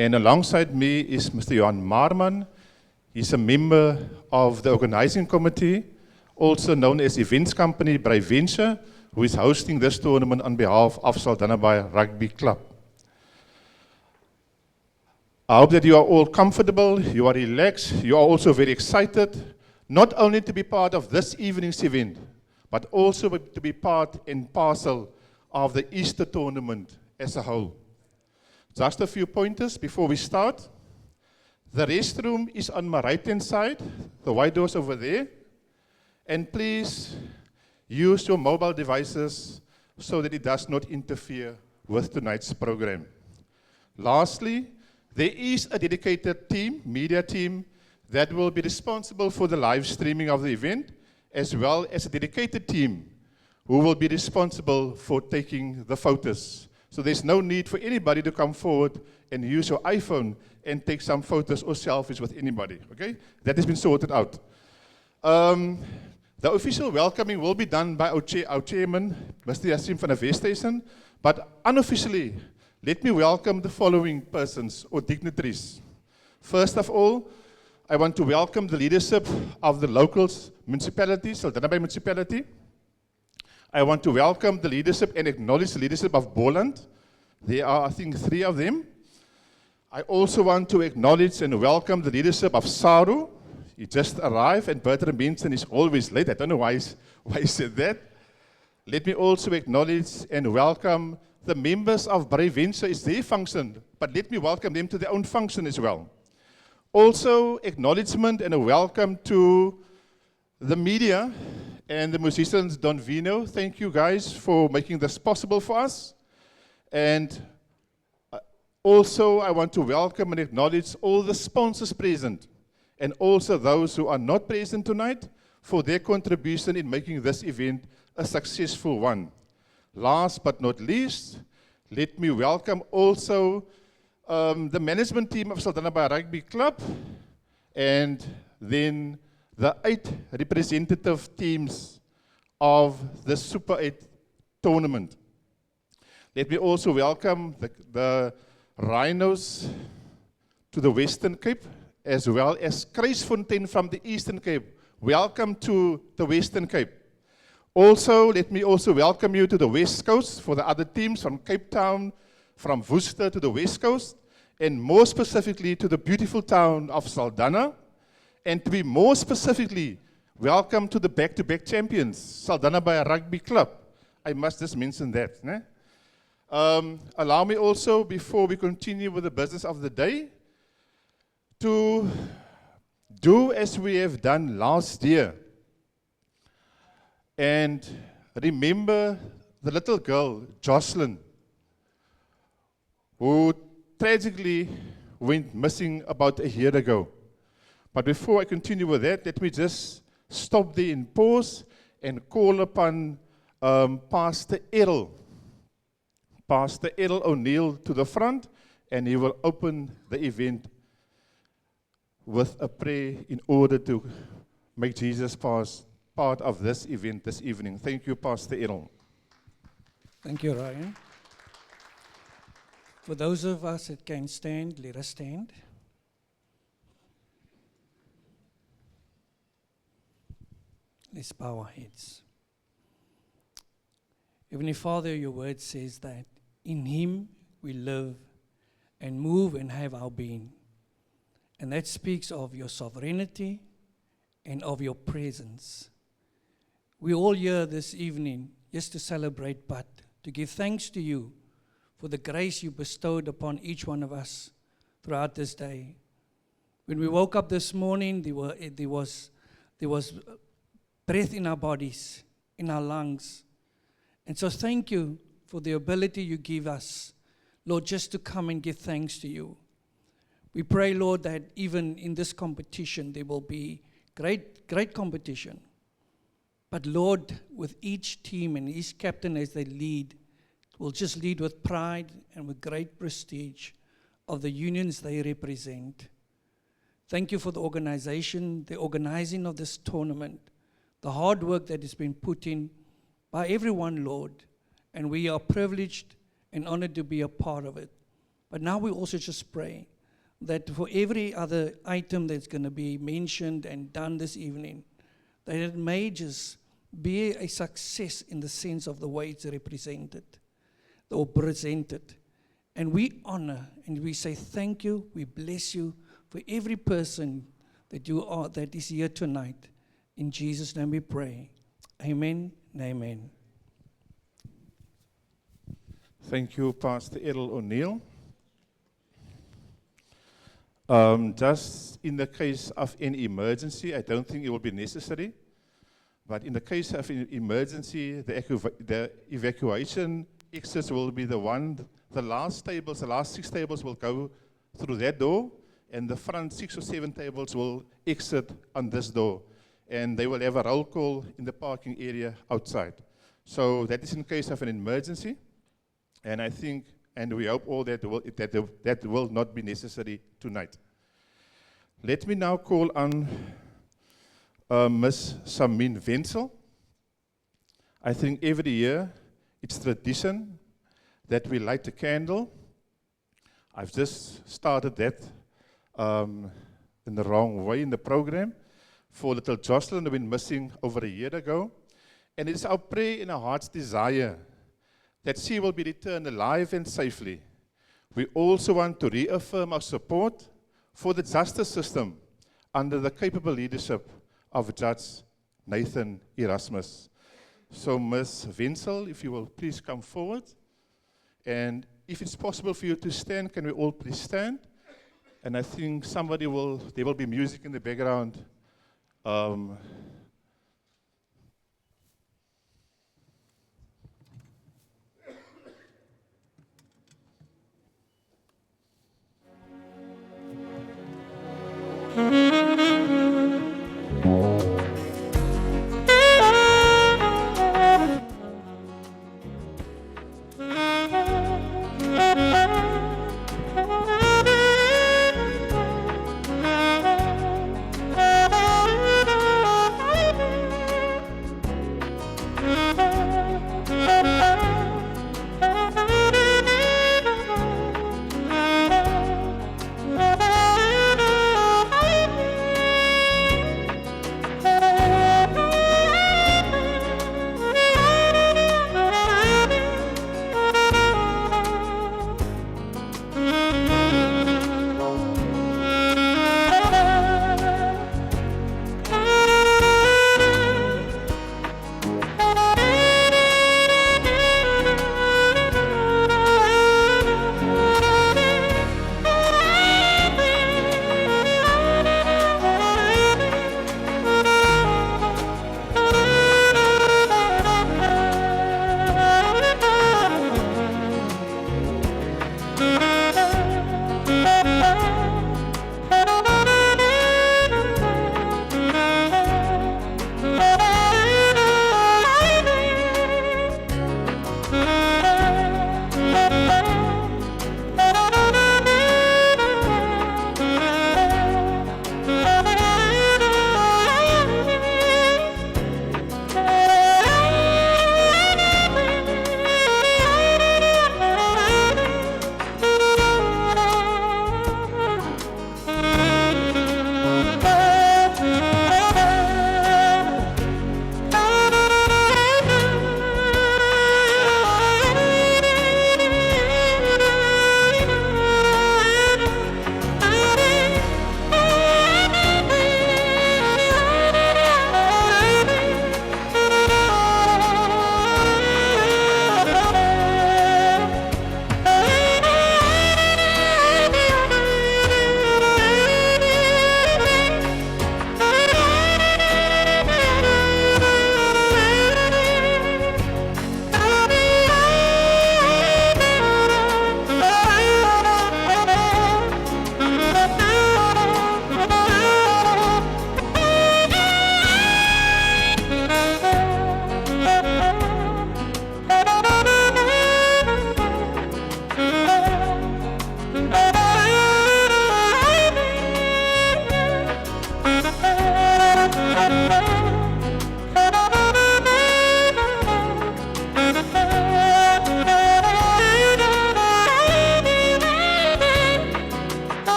And alongside me is Mr. Johan Marman. He's a member of the organizing committee, also known as Events Company by Venture, who is hosting this tournament on behalf of Saldanha Rugby Club. I hope that you are all comfortable, you are relaxed, you are also very excited, not only to be part of this evening's event, but also to be part and parcel of the Easter tournament as a whole. Just a few pointers before we start. The restroom is on my right-hand side, the white doors over there. And please use your mobile devices so that it does not interfere with tonight's program. Lastly, there is a dedicated team, media team, that will be responsible for the live streaming of the event, as well as a dedicated team who will be responsible for taking the photos. So there's no need for anybody to come forward and use your iPhone and take some photos or selfies with anybody, okay? That has been sorted out. The official welcoming will be done by our chairman, Mr. Yassim van der Westhuizen, but unofficially, let me welcome the following persons or dignitaries. First of all, I want to welcome the leadership of the local municipality, Saldanha municipality. I want to welcome the leadership and acknowledge the leadership of Boland. There are, I think, 3 of them. I also want to acknowledge and welcome the leadership of Saru. He just arrived, and Bertrand Benson is always late. I don't know why he said that. Let me also acknowledge and welcome the members of Brave Venture. It's their function, but let me welcome them to their own function as well. Also, acknowledgement and a welcome to the media and the musicians, Don Vino. Thank you guys for making this possible for us. And also, I want to welcome and acknowledge all the sponsors present, and also those who are not present tonight for their contribution in making this event a successful one. Last but not least, let me welcome also the management team of Saldanha Rugby Club, and then the 8 representative teams of the Super 8 tournament. Let me also welcome the Rhinos to the Western Cape, as well as Kruisfontein from the Eastern Cape. Welcome to the Western Cape. Also, let me also welcome you to the West Coast for the other teams from Cape Town, from Worcester to the West Coast, and more specifically to the beautiful town of Saldanha. And to be more specifically, welcome to the back-to-back champions, Saldanha Rugby Club. I must just mention that. Ne? Allow me also, before we continue with the business of the day, to do as we have done last year and remember the little girl, Jocelyn, who tragically went missing about a year ago. But before I continue with that, let me just stop there and pause and call upon Pastor Errol O'Neill to the front, and he will open the event with a prayer in order to make Jesus part of this event this evening. Thank you, Pastor Errol. Thank you, Ryan. For those of us that can stand, let us stand. Let's bow our heads. Heavenly Father, your word says that in Him we live and move and have our being. And that speaks of your sovereignty and of your presence. We're all here this evening just to celebrate, but to give thanks to you for the grace you bestowed upon each one of us throughout this day. When we woke up this morning, there was breath in our bodies, in our lungs. And so thank you for the ability you give us, Lord, just to come and give thanks to you. We pray, Lord, that even in this competition, there will be great competition. But Lord, with each team and each captain as they lead, will just lead with pride and with great prestige of the unions they represent. Thank you for the organization, the organizing of this tournament, the hard work that has been put in by everyone, Lord, and we are privileged and honored to be a part of it. But now we also just pray that for every other item that's going to be mentioned and done this evening, that it may just be a success in the sense of the way it's represented or presented. And we honor and we say thank you, we bless you for every person that is here tonight. In Jesus' name we pray. Amen and amen. Thank you, Pastor Errol O'Neill. Just in the case of any emergency, I don't think it will be necessary. But in the case of an emergency, the evacuation exits will be the last 6 tables will go through that door, and the front 6 or 7 tables will exit on this door. And they will have a roll call in the parking area outside. So that is in case of an emergency. And I think, and we hope all that will not be necessary tonight. Let me now call on Ms. Samin Wenzel. I think every year it's tradition that we light a candle. I've just started that in the wrong way in the program for little Jocelyn, who been missing over a year ago. And it's our prayer and our heart's desire that she will be returned alive and safely. We also want to reaffirm our support for the justice system under the capable leadership of Judge Nathan Erasmus. So Ms. Wenzel, if you will please come forward. And if it's possible for you to stand, can we all please stand? And I think there will be music in the background.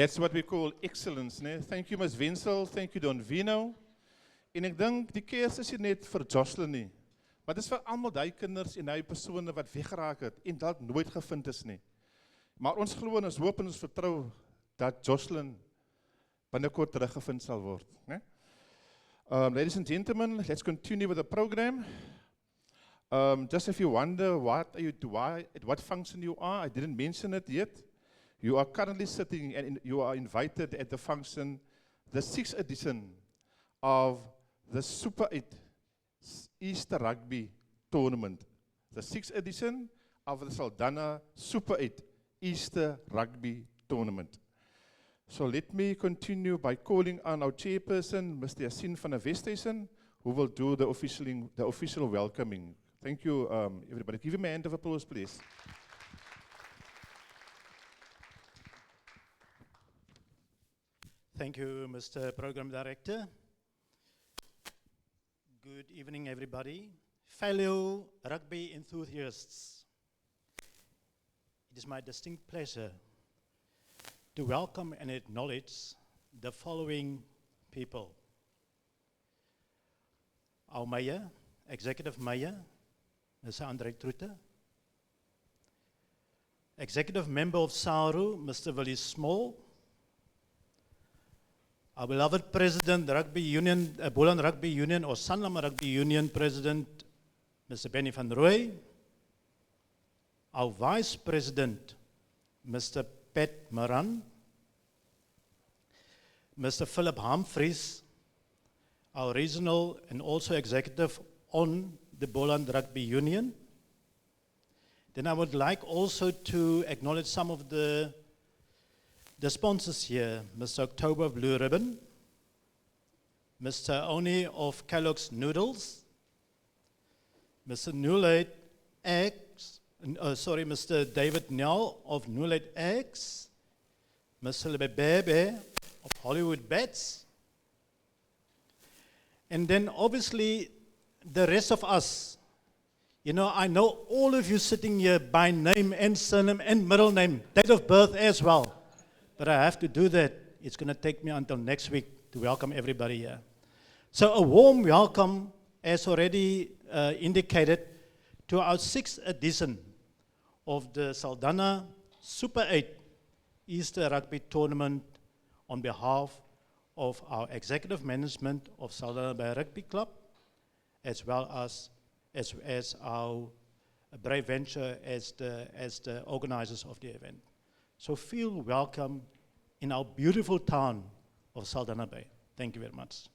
That's what we call excellence, né? Thank you, Ms. Winsel. Thank you, Don Vino. En ek dink die keers is nie net vir Jocelyn nie. Maar dit is vir almal daai kinders en daai persone wat weggeraak het en dalk nooit gevind is nie. Maar ons glo en ons hoop en ons vertrou dat Jocelyn binnekort teruggevind sal word, né? Ladies and gentlemen, let's continue with the program. Just if you wonder what at what function you are, I didn't mention it yet. You are currently sitting and you are invited at the function, the 6th edition of the Super 8 Easter Rugby Tournament. The 6th edition of the Saldanha Super 8 Easter Rugby Tournament. So let me continue by calling on our chairperson, Mr. Yasin van der Westhuizen, who will do the official welcoming. Thank you, everybody. Give him a hand of applause, please. Thank you, Mr. Program Director. Good evening, everybody. Fellow rugby enthusiasts, it is my distinct pleasure to welcome and acknowledge the following people. Our Mayor, Executive Mayor, Mr. Andre Trutte. Executive Member of SARU, Mr. Willie Small. Our beloved President, Rugby Union, Boland Rugby Union or Sanlam Rugby Union President, Mr. Benny van Rooy. Our Vice President, Mr. Pat Moran. Mr. Philip Humphries, our regional and also executive on the Boland Rugby Union. Then I would like also to acknowledge some of the sponsors here, Mr. October Blue Ribbon, Mr. Oni of Kellogg's Noodles, Mr. Newlate Eggs, Mr. David Nell of Newlate Eggs, Mr. Lebebe of Hollywood Bats, and then obviously the rest of us. You know, I know all of you sitting here by name and surname and middle name, date of birth as well. But I have to do that. It's going to take me until next week to welcome everybody here. So a warm welcome, as already indicated, to our 6th edition of the Saldanha Super 8 Easter Rugby Tournament on behalf of our executive management of Saldanha Bay Rugby Club, as well as our Brave Venture as the organizers of the event. So feel welcome in our beautiful town of Saldanha Bay. Thank you very much.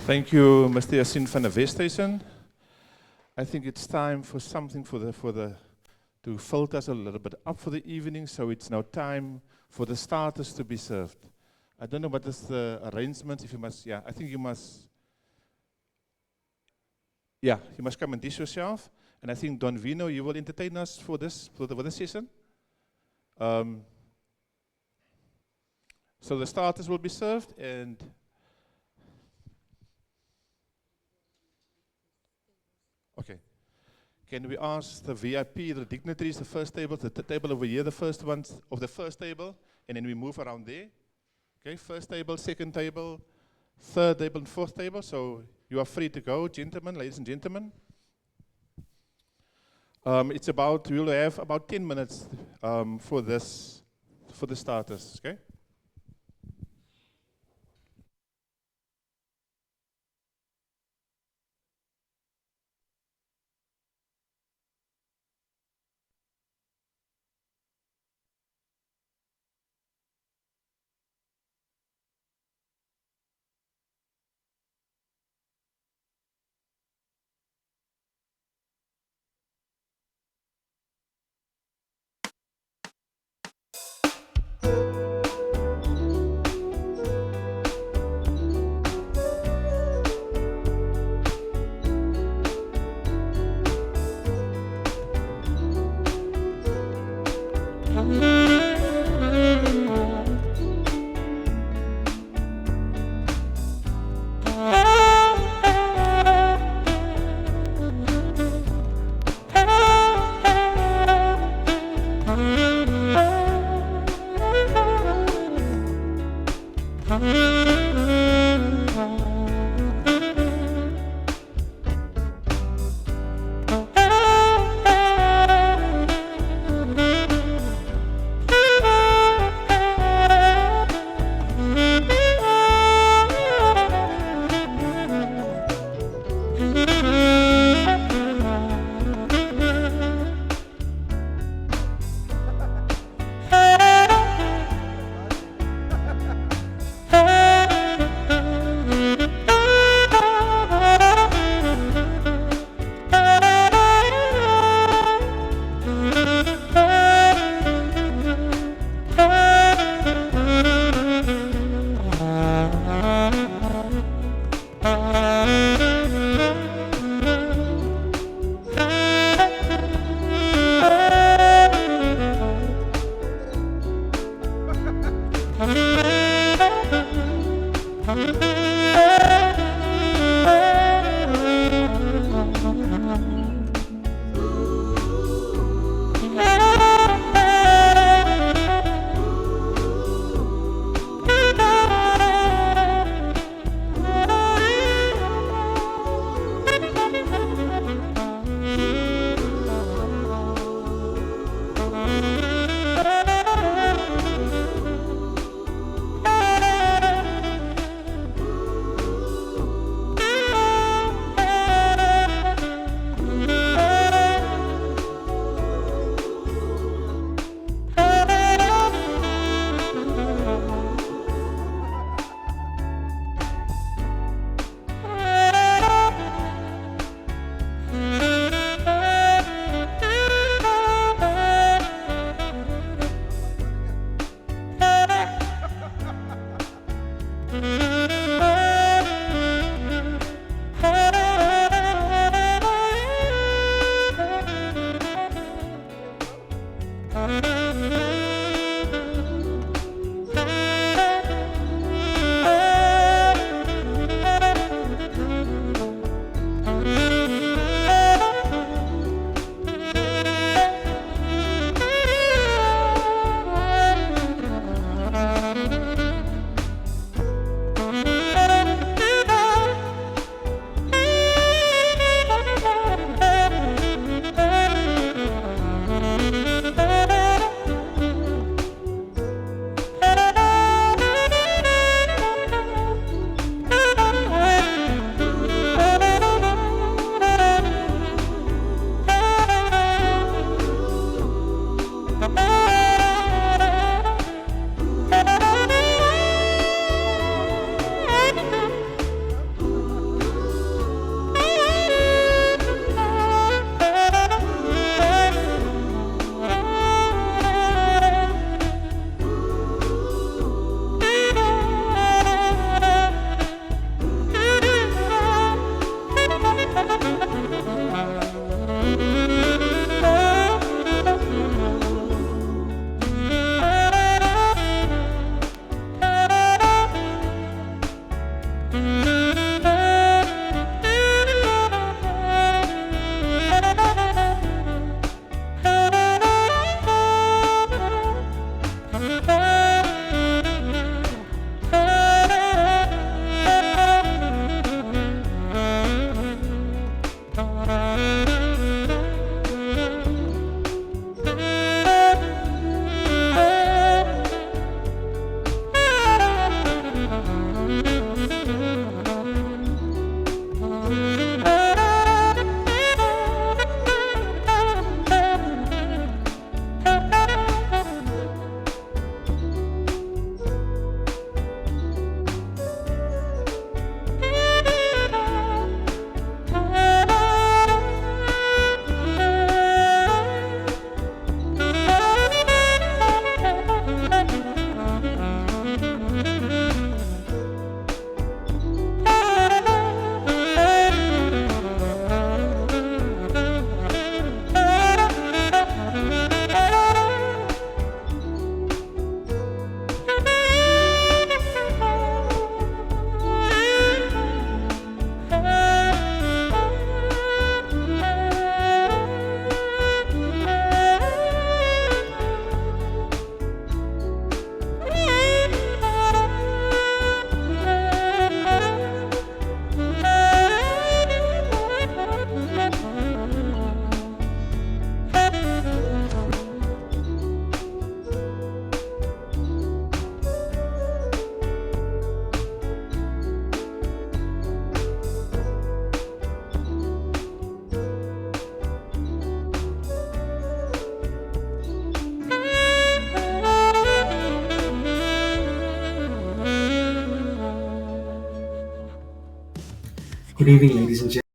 Thank you, Mr. Yasin van der Westhuizen. I think it's time for something to filter us a little bit up for the evening, so it's now time for the starters to be served. I don't know what is the arrangements, if you must, I think you must, you must come and dish yourself. And I think, Don Vino, you will entertain us for this session. So the starters will be served, and okay. Can we ask the VIP, the dignitaries, the first table, the table over here, the first ones of the first table, and then we move around there. Okay, first table, second table, third table, and fourth table. So you are free to go, gentlemen, ladies and gentlemen. We will have about 10 minutes for the starters, okay? Good evening, ladies and gentlemen.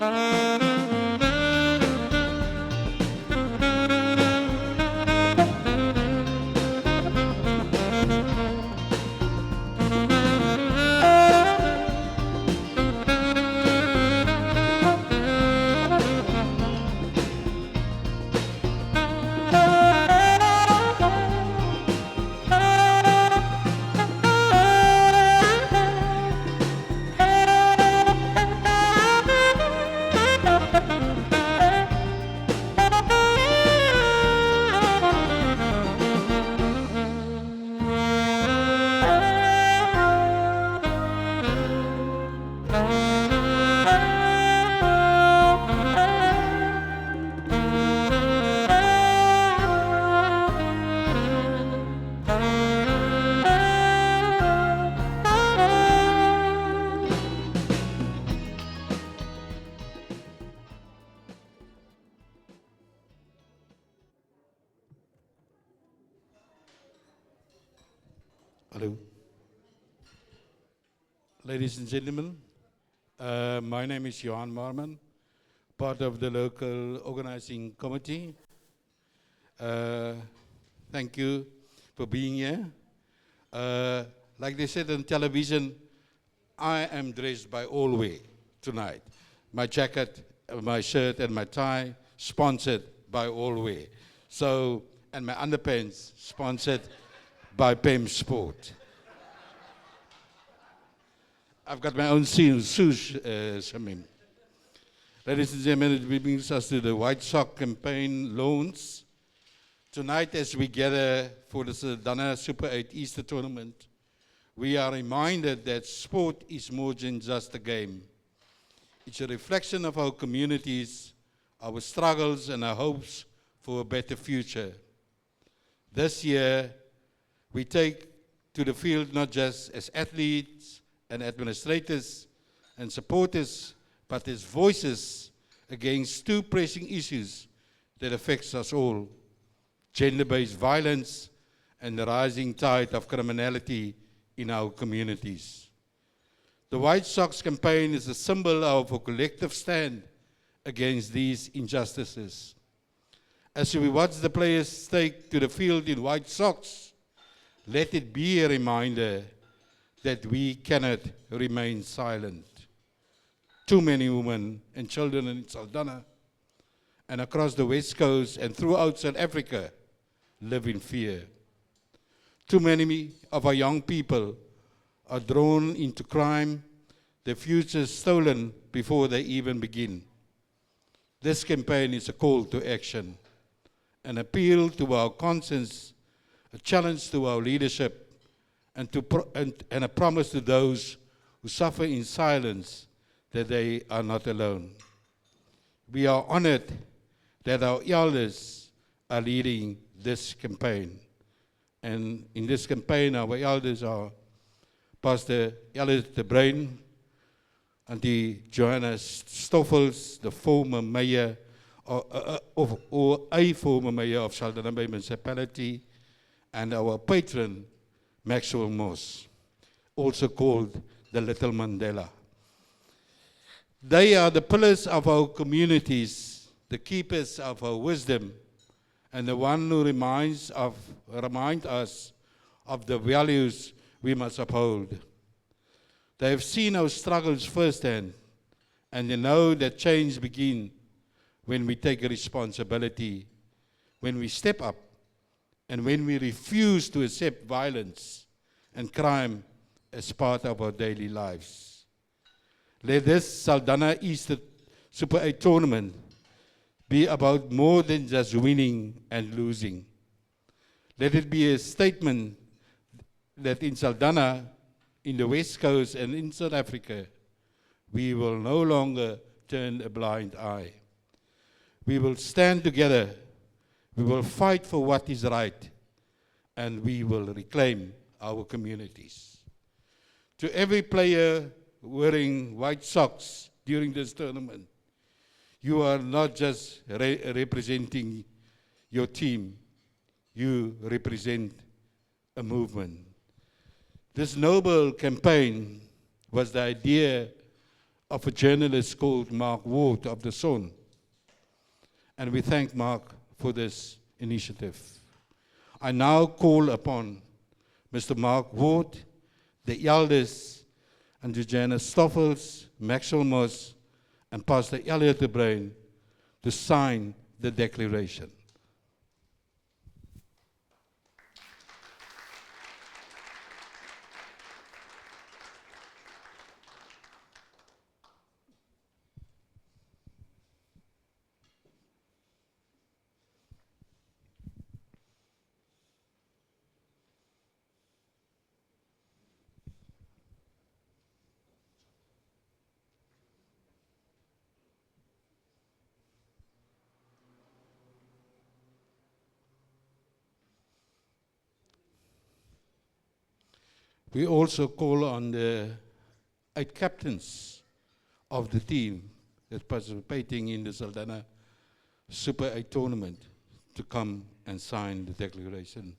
Hello. Ladies and gentlemen, my name is Johan Marman, part of the local organizing committee. Thank you for being here. Like they said on television, I am dressed by Allway tonight. My jacket, my shirt and my tie, sponsored by Allway. So, and my underpants, sponsored by PEM Sport. I've got my own shoes, Shamim. Ladies and gentlemen, it brings us to the White Sock campaign loans. Tonight, as we gather for the Saldanha Super 8 Easter tournament, we are reminded that sport is more than just a game. It's a reflection of our communities, our struggles, and our hopes for a better future. This year, we take to the field not just as athletes and administrators and supporters, but as voices against two pressing issues that affects us all: gender-based violence and the rising tide of criminality in our communities. The White Sox campaign is a symbol of a collective stand against these injustices. As we watch the players take to the field in white socks, let it be a reminder that we cannot remain silent. Too many women and children in Saldanha and across the West Coast and throughout South Africa live in fear. Too many of our young people are drawn into crime, their futures stolen before they even begin. This campaign is a call to action, an appeal to our conscience, a challenge to our leadership, and a promise to those who suffer in silence that they are not alone. We are honored that our elders are leading this campaign. And in this campaign, our elders are Pastor Ellis de Bruin, Auntie Johanna Stoffels, the former mayor or a former mayor of Saldanha Bay Municipality, and our patron, Maxwell Moss, also called the Little Mandela. They are the pillars of our communities, the keepers of our wisdom, and the one who remind us of the values we must uphold. They have seen our struggles firsthand, and they know that change begins when we take responsibility, when we step up, and when we refuse to accept violence and crime as part of our daily lives. Let this Saldanha Easter Super 8 tournament be about more than just winning and losing. Let it be a statement that in Saldanha, in the West Coast and in South Africa, we will no longer turn a blind eye. We will stand together, we will fight for what is right, and we will reclaim our communities. To every player wearing white socks during this tournament, you are not just representing your team, you represent a movement. This noble campaign was the idea of a journalist called Mark Ward of the Sun. And we thank Mark for this initiative. I now call upon Mr. Mark Ward, the elders, and Eugenia Stoffels, Maxwell Moss, and Pastor Elliot de Bruin to sign the declaration. We also call on the 8 captains of the team that participating in the Saldanha Super 8 tournament to come and sign the declaration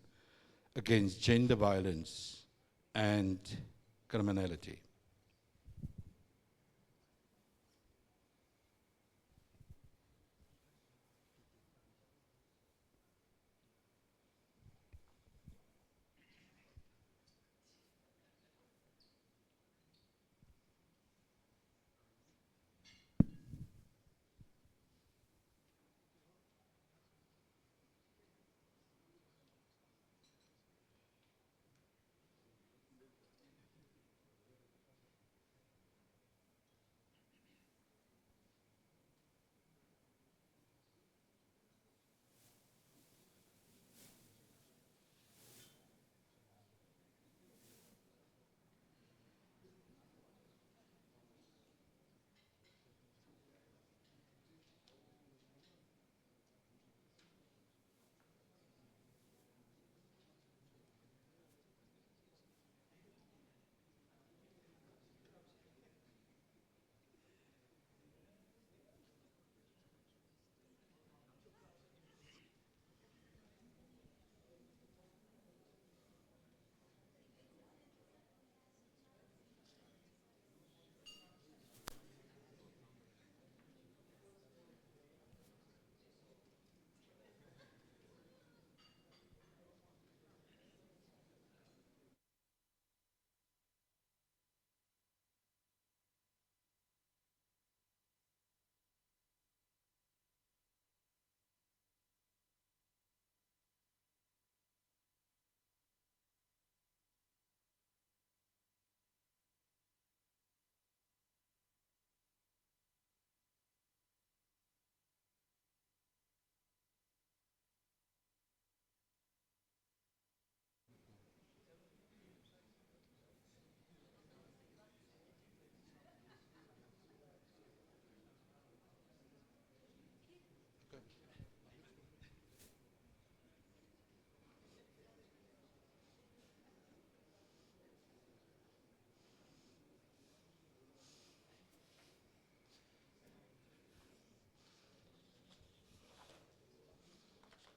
against gender violence and criminality.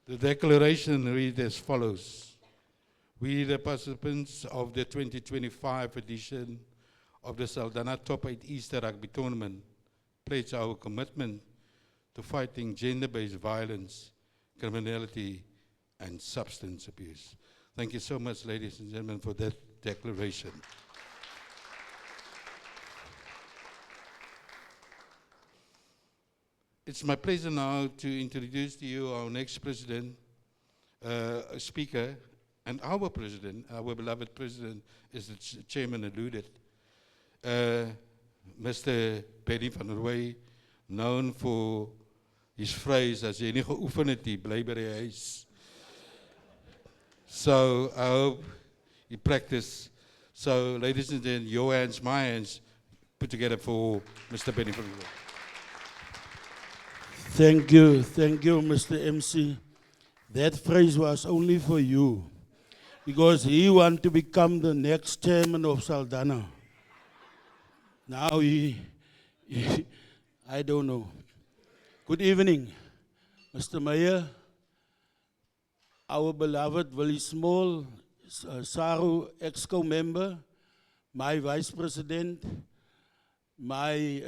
The declaration reads as follows. We, the participants of the 2025 edition of the Saldanha Top 8 Easter Rugby Tournament, pledge our commitment to fighting gender-based violence, criminality, and substance abuse. Thank you so much, ladies and gentlemen, for that declaration. It's my pleasure now to introduce to you our next president, speaker, and our president, our beloved president, as the chairman alluded, Mr. Benny van Rooy, known for his phrase, as jy nie geoefen het nie, bly by die huis. So I hope you practice. So ladies and gentlemen, your hands, my hands, put together for Mr. Benny van Rooy. Thank you, Mr. MC. That phrase was only for you, because he wants to become the next chairman of Saldanha. Now I don't know. Good evening, Mr. Mayor, our beloved Willie Small, Saru Exco member, my vice president, my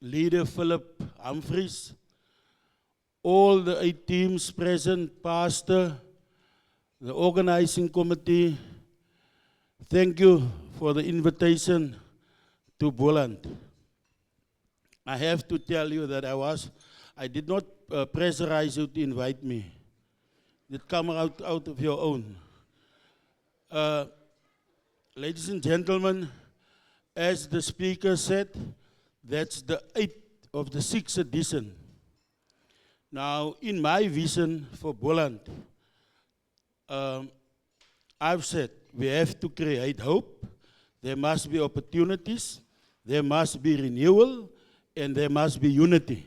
leader, Philip Humphreys, all the 8 teams present, pastor, the organizing committee, thank you for the invitation to Boland. I have to tell you that I did not pressurize you to invite me. It come out of your own. Ladies and gentlemen, as the speaker said, that's the 8th of the 6th edition. Now, in my vision for Boland, I've said we have to create hope, there must be opportunities, there must be renewal, and there must be unity.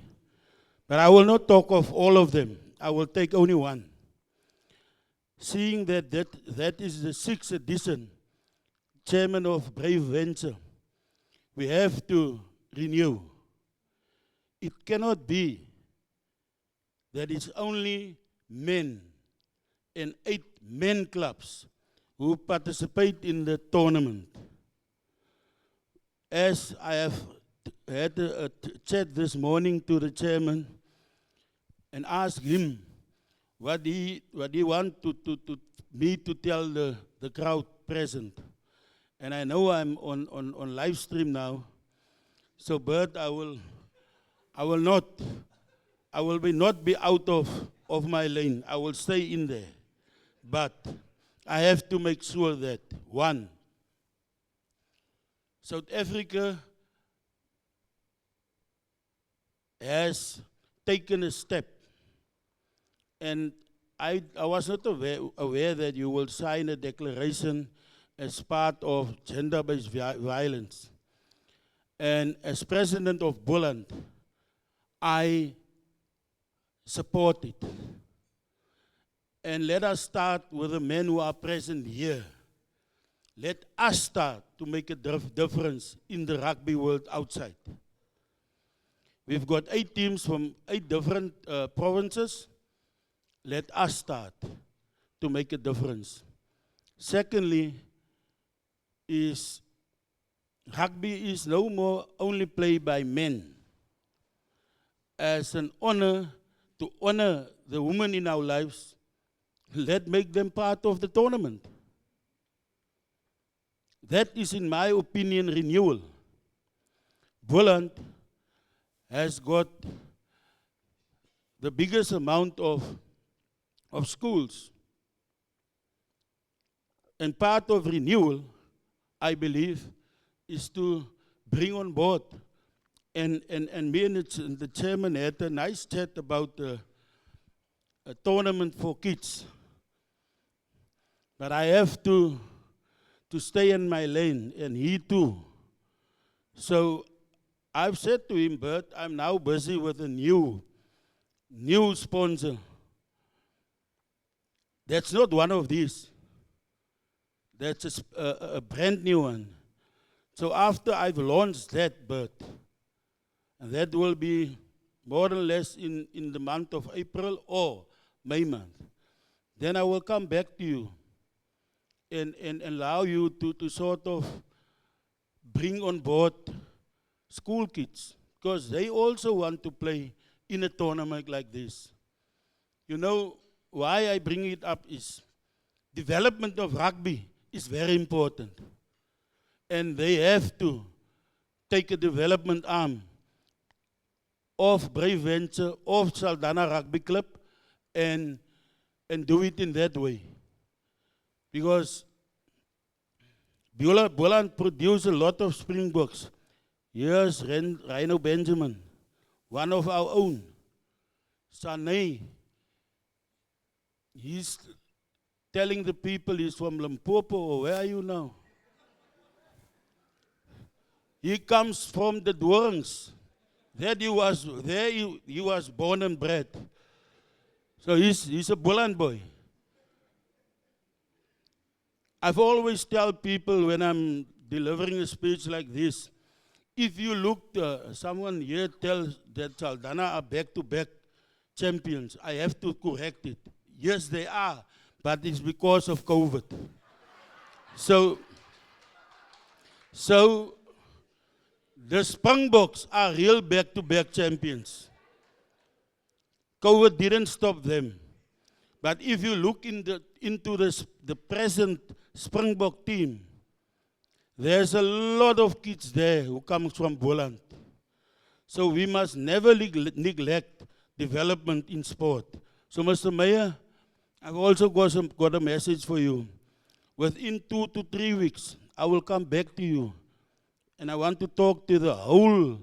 But I will not talk of all of them. I will take only one. Seeing that is the 6th edition, chairman of Brave Venture, we have to renew. It cannot be that it's only men and 8 men clubs who participate in the tournament. As I have had a chat this morning to the chairman and asked him what he want me to tell the crowd present. And I know I'm on live stream now, so Bert, I will not be out of my lane. I will stay in there. But I have to make sure that, one, South Africa has taken a step, and I was not aware that you will sign a declaration as part of gender-based violence. And as president of Boland, I support it. And let us start with the men who are present here. Let us start to make a difference in the rugby world outside. We've got 8 teams from 8 different provinces. Let us start to make a difference. Secondly, is rugby is no more only played by men. As an honor to honor the women in our lives, let's make them part of the tournament. That is, in my opinion, renewal. Boland has got the biggest amount of schools. And part of renewal, I believe, is to bring on board. And me and the chairman had a nice chat about a tournament for kids. But I have to stay in my lane, and he too. So I've said to him, Bert, I'm now busy with a new sponsor. That's not one of these. That's a brand new one. So after I've launched that, Bert, and that will be more or less in the month of April or May month, then I will come back to you and allow you to sort of bring on board school kids, because they also want to play in a tournament like this. You know, why I bring it up is development of rugby is very important. And they have to take a development arm of Brave Venture, of Saldanha Rugby Club, and do it in that way. Because Boland produced a lot of Springboks. Here's Rhino Benjamin, one of our own. Sanay, he's telling the people he's from Limpopo, or where are you now? He comes from the Dorings. There he was born and bred. So he's a Boland boy. I've always tell people when I'm delivering a speech like this, if you look, someone here tells that Saldanha are back-to-back champions, I have to correct it. Yes, they are, but it's because of COVID. So The Springboks are real back-to-back champions. COVID didn't stop them. But if you look into the present Springbok team, there's a lot of kids there who come from Boland. So we must never neglect development in sport. So Mr. Mayor, I've also got a message for you. Within 2 to 3 weeks, I will come back to you. And I want to talk to the whole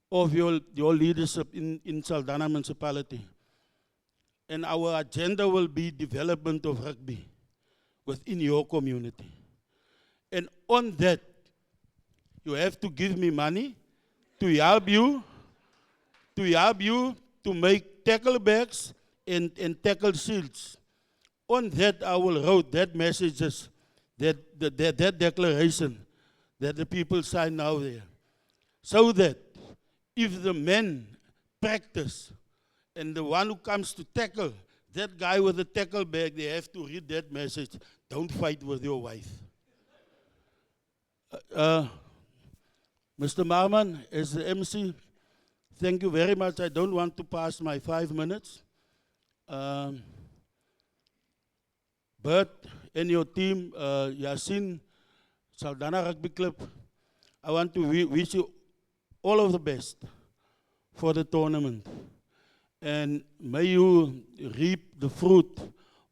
of your leadership in Saldanha municipality. And our agenda will be development of rugby within your community. And on that, you have to give me money to help you to make tackle bags and tackle shields. On that, I will write that messages, that declaration that the people sign now there. So that if the men practice and the one who comes to tackle, that guy with the tackle bag, they have to read that message. Don't fight with your wife. Mr. Marman, as the MC, thank you very much. I don't want to pass my 5 minutes. Bert and your team, Yasin, Saldanha Rugby Club, I want to wish you all of the best for the tournament. And may you reap the fruit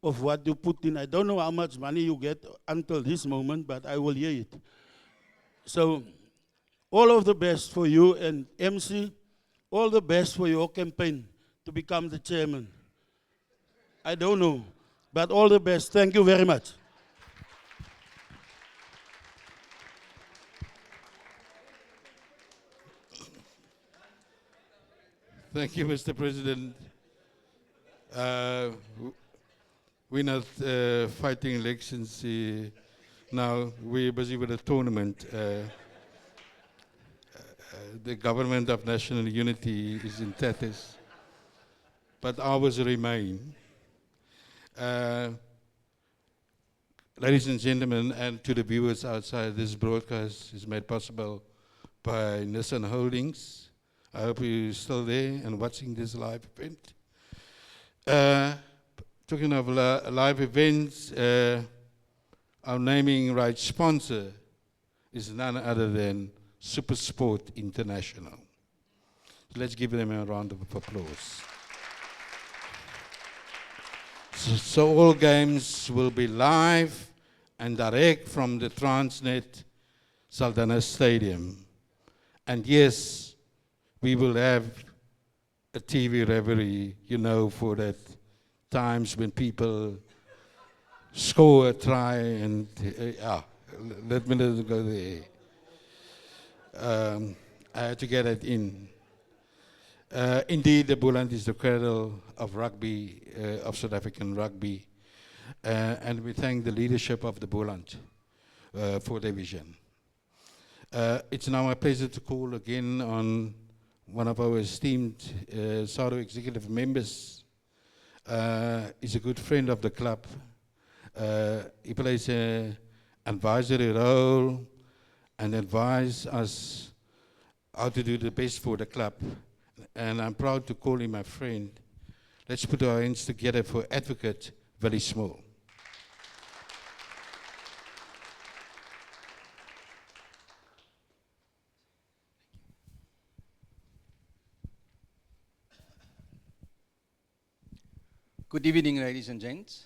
of what you put in. I don't know how much money you get until this moment, but I will hear it. So, all of the best for you, and MC, all the best for your campaign to become the chairman. I don't know, but all the best. Thank you very much. Thank you, Mr. President. We're not fighting elections now. We're busy with a tournament. The government of national unity is in tatters, but ours remain. Ladies and gentlemen, and to the viewers outside, this broadcast is made possible by Nissenholdings. I hope you're still there and watching this live event. Talking of live events, our naming rights sponsor is none other than Supersport International. So let's give them a round of applause. So all games will be live and direct from the Transnet Saldanha Stadium. And yes, we will have a TV referee, for that times when people score a try and, let me not go there. I had to get it in. Indeed, the Boland is the cradle of rugby, of South African rugby. And we thank the leadership of the Boland for their vision. It's now my pleasure to call again on one of our esteemed SARO executive members. He's a good friend of the club. He plays an advisory role and advises us how to do the best for the club. And I'm proud to call him my friend. Let's put our hands together for Advocate Willie Small. Good evening, ladies and gents.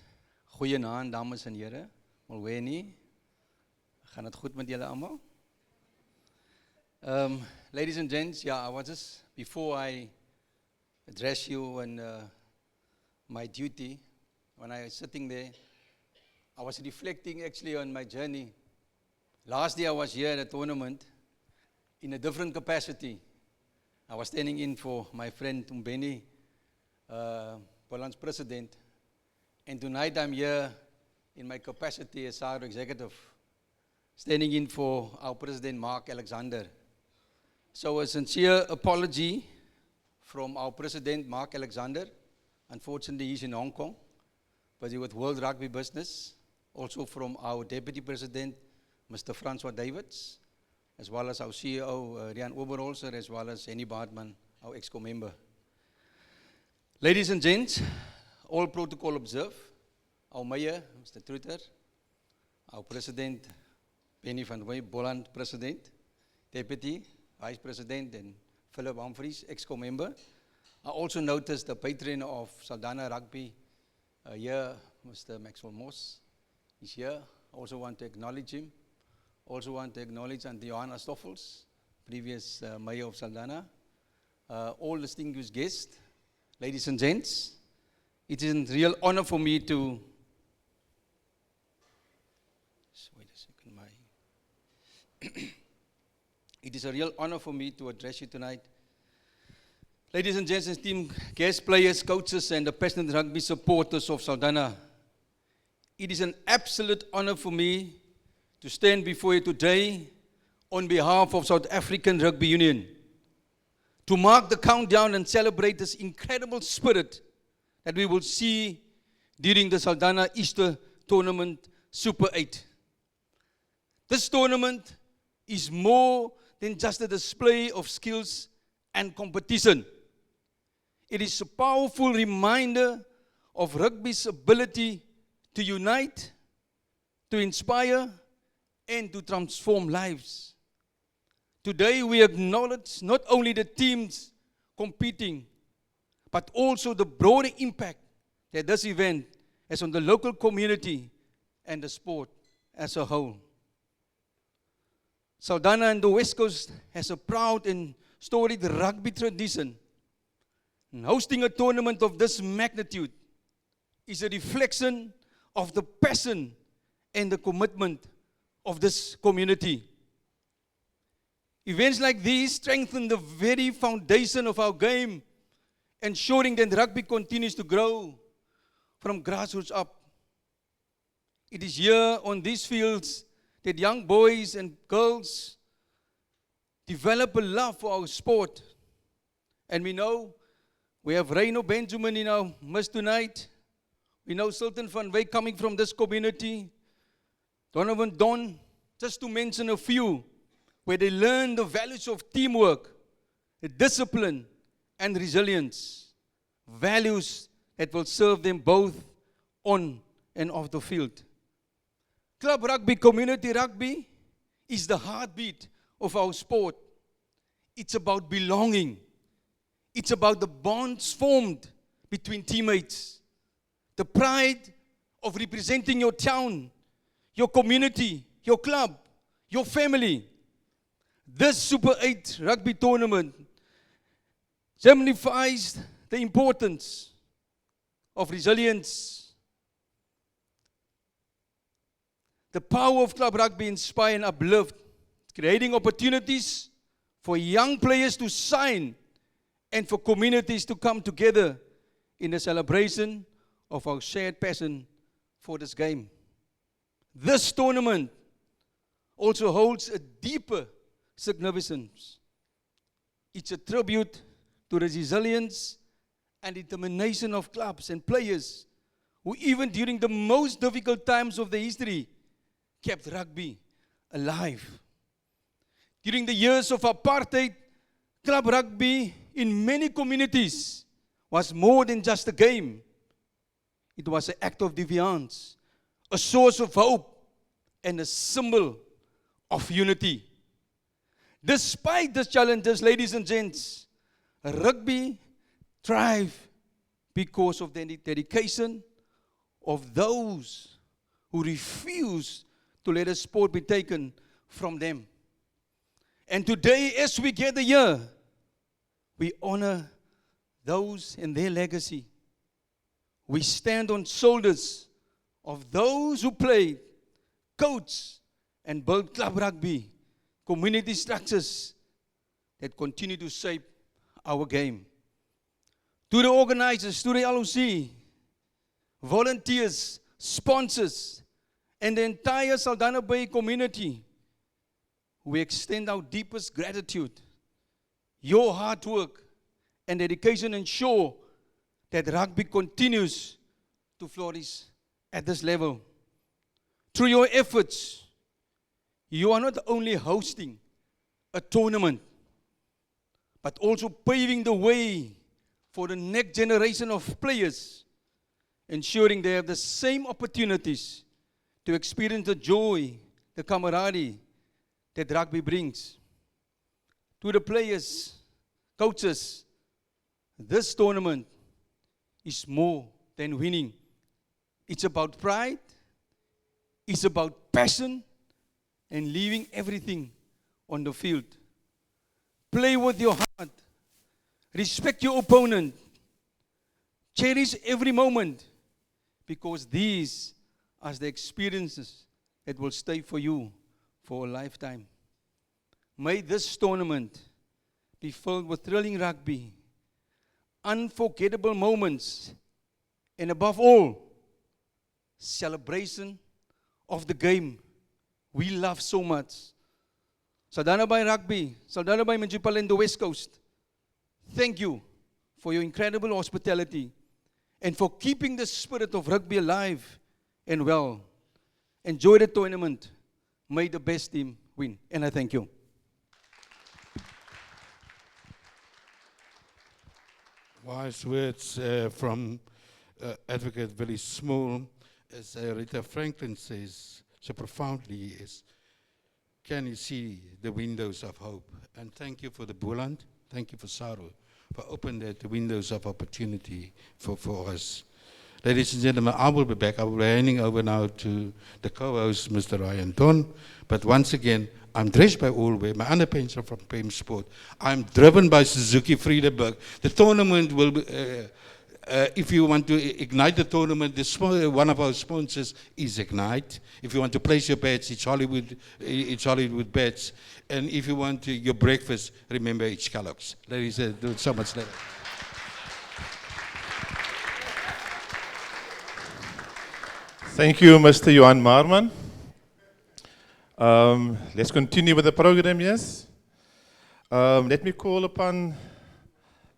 Goeienaand, dames en heren. Molweni. Gaan het goed met jullie allemaal? Ladies and gents, I was just, before I address you and my duty, when I was sitting there, I was reflecting actually on my journey. Last year I was here at a tournament in a different capacity. I was standing in for my friend Umbeni, Boland's president, and tonight I'm here in my capacity as our executive, standing in for our president Mark Alexander. So a sincere apology from our president Mark Alexander. Unfortunately, he's in Hong Kong, busy with World Rugby business. Also from our deputy president, Mr. Francois Davids, as well as our CEO, Rian Oberholzer, as well as Henny Bartman, our EXCO member. Ladies and gents, all protocol observed. Our Mayor, Mr. Trutter, our President, Penny van Wey, Bolland President, Deputy, Vice President, and Philip Humphries, EXCO member. I also noticed the patron of Saldanha Rugby here, Mr. Maxwell Moss, is here. I also want to acknowledge him. Also want to acknowledge Auntie Johanna Stoffels, previous Mayor of Saldanha. All distinguished guests, ladies and gents, it is a real honor for me to it is a real honor for me to address you tonight. Ladies and gents, esteemed guest players, coaches, and the passionate rugby supporters of Saldanha, it is an absolute honor for me to stand before you today on behalf of South African Rugby Union to mark the countdown and celebrate this incredible spirit that we will see during the Saldanha Easter Tournament Super 8. This tournament is more than just a display of skills and competition. It is a powerful reminder of rugby's ability to unite, to inspire, and to transform lives. Today we acknowledge not only the teams competing, but also the broader impact that this event has on the local community and the sport as a whole. Saldanha and the West Coast has a proud and storied rugby tradition. And hosting a tournament of this magnitude is a reflection of the passion and the commitment of this community. Events like these strengthen the very foundation of our game, ensuring that rugby continues to grow from grassroots up. It is here on these fields that young boys and girls develop a love for our sport. And we know we have Reino Benjamin in our midst tonight. We know Sultan van Wyk coming from this community. Donovan Don, just to mention a few, where they learn the values of teamwork, discipline, and resilience. Values that will serve them both on and off the field. Club rugby, community rugby, is the heartbeat of our sport. It's about belonging. It's about the bonds formed between teammates. The pride of representing your town, your community, your club, your family. This Super 8 rugby tournament signifies the importance of resilience. The power of club rugby inspire and uplift, creating opportunities for young players to sign and for communities to come together in the celebration of our shared passion for this game. This tournament also holds a deeper significance. It's a tribute to the resilience and determination of clubs and players who, even during the most difficult times of the history, kept rugby alive. During the years of apartheid, club rugby in many communities was more than just a game. It was an act of defiance, a source of hope, and a symbol of unity. Despite these challenges, ladies and gents, rugby thrived because of the dedication of those who refused to let the sport be taken from them. And today, as we gather here, we honor those and their legacy. We stand on shoulders of those who played, coached, and built club rugby, community structures that continue to shape our game. To the organizers, to the LOC, volunteers, sponsors, and the entire Saldanha Bay community, we extend our deepest gratitude. Your hard work and dedication ensure that rugby continues to flourish at this level. Through your efforts, you are not only hosting a tournament, but also paving the way for the next generation of players, ensuring they have the same opportunities to experience the joy, the camaraderie that rugby brings. To the players, coaches, this tournament is more than winning. It's about pride, it's about passion, and leaving everything on the field. Play with your heart. Respect your opponent. Cherish every moment, because these are the experiences that will stay for you for a lifetime. May this tournament be filled with thrilling rugby, unforgettable moments, and above all, celebration of the game we love so much. Saldanha Bay Rugby, Saldanha Bay Municipal in the West Coast, thank you for your incredible hospitality and for keeping the spirit of rugby alive and well. Enjoy the tournament. May the best team win. And I thank you. Wise words from Advocate Willie Small, as Rita Franklin says so profoundly, is, can you see the windows of hope? And thank you for the Boland, thank you for Saru, for opening the windows of opportunity for us. Ladies and gentlemen, I will be back. I will be handing over now to the co-host, Mr. Ryan Don. But once again, I'm dressed by Allwear, my underpants are from PM Sport. I'm driven by Suzuki Friedeberg. The tournament will be, if you want to ignite the tournament, one of our sponsors is Ignite. If you want to place your bets, it's Hollywood Bets. And if you want your breakfast, remember it's Kellogg's. Ladies and gentlemen, so much later. Thank you, Mr. Johan Marman. Let's continue with the program, yes. Let me call upon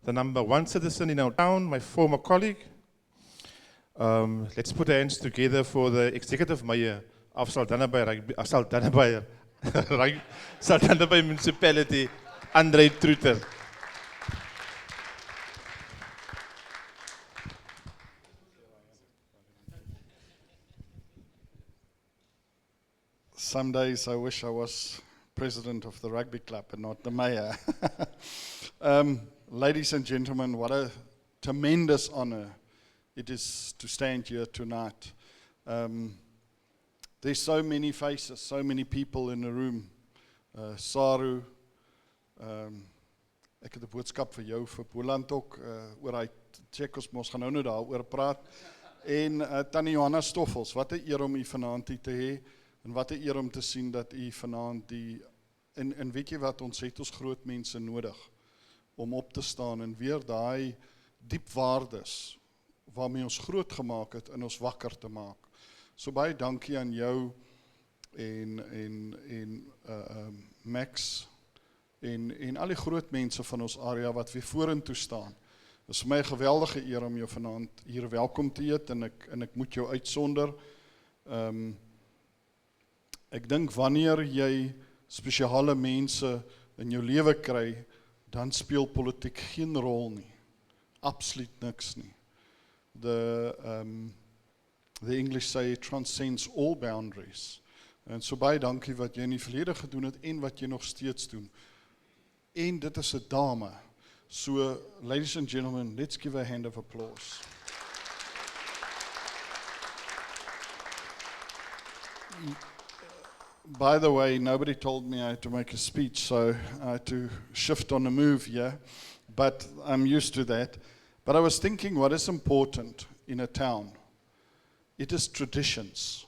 the number one citizen in our town, my former colleague. Let's put our hands together for the executive mayor of Saldanha Bay Municipality, Andre Truter. Some days I wish I was president of the rugby club and not the mayor. Ladies and gentlemen, what a tremendous honor it is to stand here tonight. There's so many faces, so many people in the room. Saru, ek het 'n boodskap vir jou vir Boland ook, oor hy check ons mos gaan nou daaroor praat. En Tannie Johanna Stoffels, wat 'n eer om u vanaand hier te hê. En wat 'n eer om te sien dat u vanaand en weet jy wat, ons het ons groot mense nodig om op te staan en weer daai diep waardes waarmee ons groot gemaak het in ons wakker te maak. So baie dankie aan jou en Max en al die groot mense van ons area wat weer vorentoe staan. Dit is vir my 'n geweldige eer om jou vanaand hier welkom te heet en ek moet jou uitsonder. Ek dink wanneer jy spesiale mense in jou lewe kry, dan speel politiek geen rol nie. Absoluut niks nie. The English say it transcends all boundaries. En so baie dankie wat jy in die verlede gedoen het en wat jy nog steeds doen. En dit is 'n dame. So, ladies and gentlemen, let's give a hand of applause. By the way, nobody told me I had to make a speech, so I had to shift on the move here, but I'm used to that. But I was thinking, what is important in a town? It is traditions.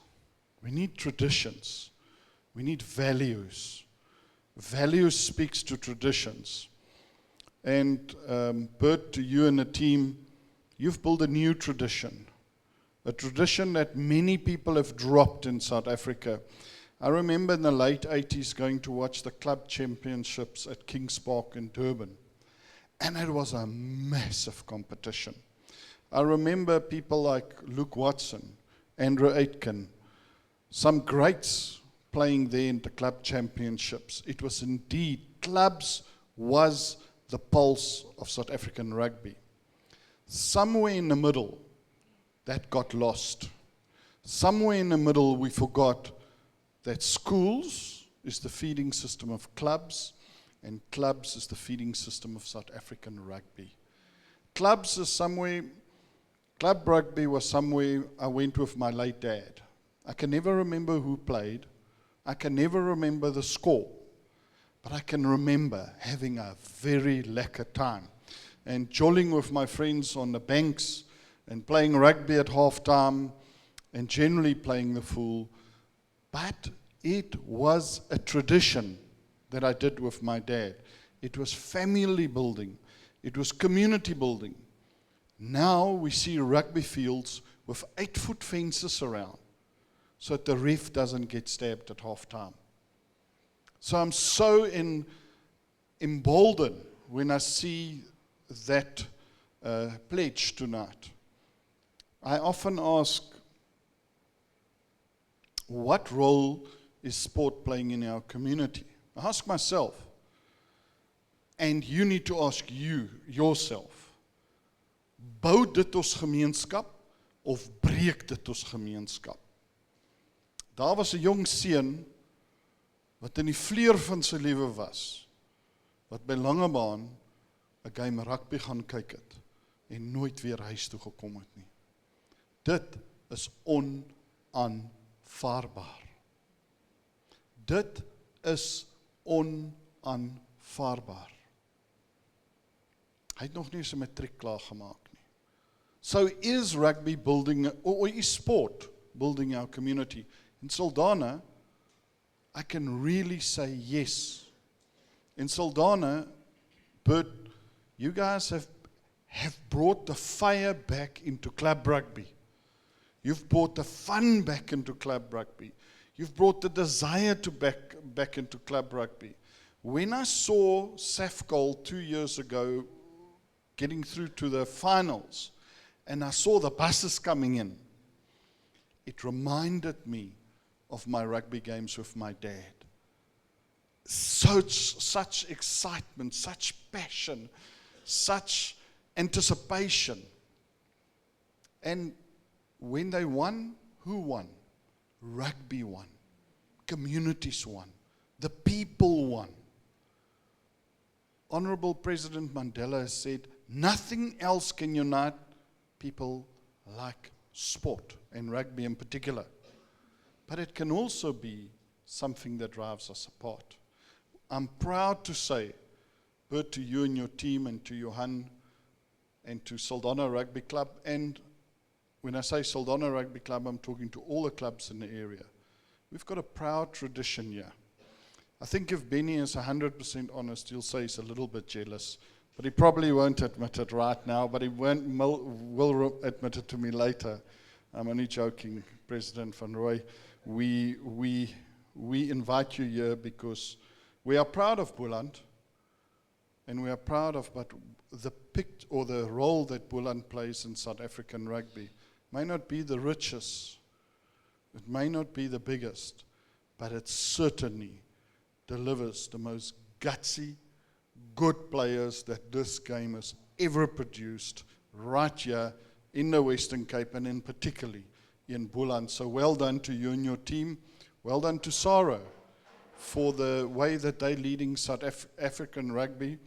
We need traditions. We need values. Values speaks to traditions. And Bert, to you and the team, you've built a new tradition. A tradition that many people have dropped in South Africa. I remember in the late 80s going to watch the club championships at Kings Park in Durban. And it was a massive competition. I remember people like Luke Watson, Andrew Aitken, some greats playing there in the club championships. It was indeed clubs was the pulse of South African rugby. Somewhere in the middle, that got lost. Somewhere in the middle, we forgot that schools is the feeding system of clubs, and clubs is the feeding system of South African rugby. Clubs is somewhere, club rugby was somewhere I went with my late dad. I can never remember who played. I can never remember the score. But I can remember having a very lekker time and jolling with my friends on the banks and playing rugby at halftime and generally playing the fool. But it was a tradition that I did with my dad. It was family building. It was community building. Now we see rugby fields with 8-foot fences around so that the ref doesn't get stabbed at halftime. So I'm so emboldened when I see that pledge tonight. I often ask, what role is sport playing in our community? I ask myself, and you need to ask yourself, bou dit ons gemeenskap of breek dit ons gemeenskap? Daar was 'n jong seun wat in die vleur van sy lewe was, wat by Langebaan 'n game rugby gaan kyk het en nooit weer huis toe gekom het nie. Dit is onaanvaarbaar. Dit is onaanvaarbaar. Hy het nog nie sy matriek klaar gemaak nie. So is rugby building, or is sport building our community? In Saldanha, I can really say yes. In Saldanha, Bert, you guys have brought the fire back into club rugby. You've brought the fun back into club rugby. You've brought the desire to back into club rugby. When I saw Safcol 2 years ago getting through to the finals, and I saw the buses coming in, it reminded me of my rugby games with my dad. Such excitement, such passion, such anticipation. And when they won, who won? Rugby won. Communities won. The people won. Honorable President Mandela has said, nothing else can unite people like sport, and rugby in particular. But it can also be something that drives us apart. I'm proud to say, Bert, to you and your team, and to Johan, and to Saldanha Rugby Club, and when I say Saldanha Rugby Club, I'm talking to all the clubs in the area. We've got a proud tradition here. I think if Benny is 100% honest, he'll say he's a little bit jealous, but he probably won't admit it right now, but he will admit it to me later. I'm only joking, President Van Rooy. We invite you here because we are proud of Boland, and we are proud of the role that Boland plays in South African rugby. May not be the richest, it may not be the biggest, but it certainly delivers the most gutsy, good players that this game has ever produced right here in the Western Cape, and in particularly in Boland. So well done to you and your team. Well done to Saro for the way that they're leading South African rugby.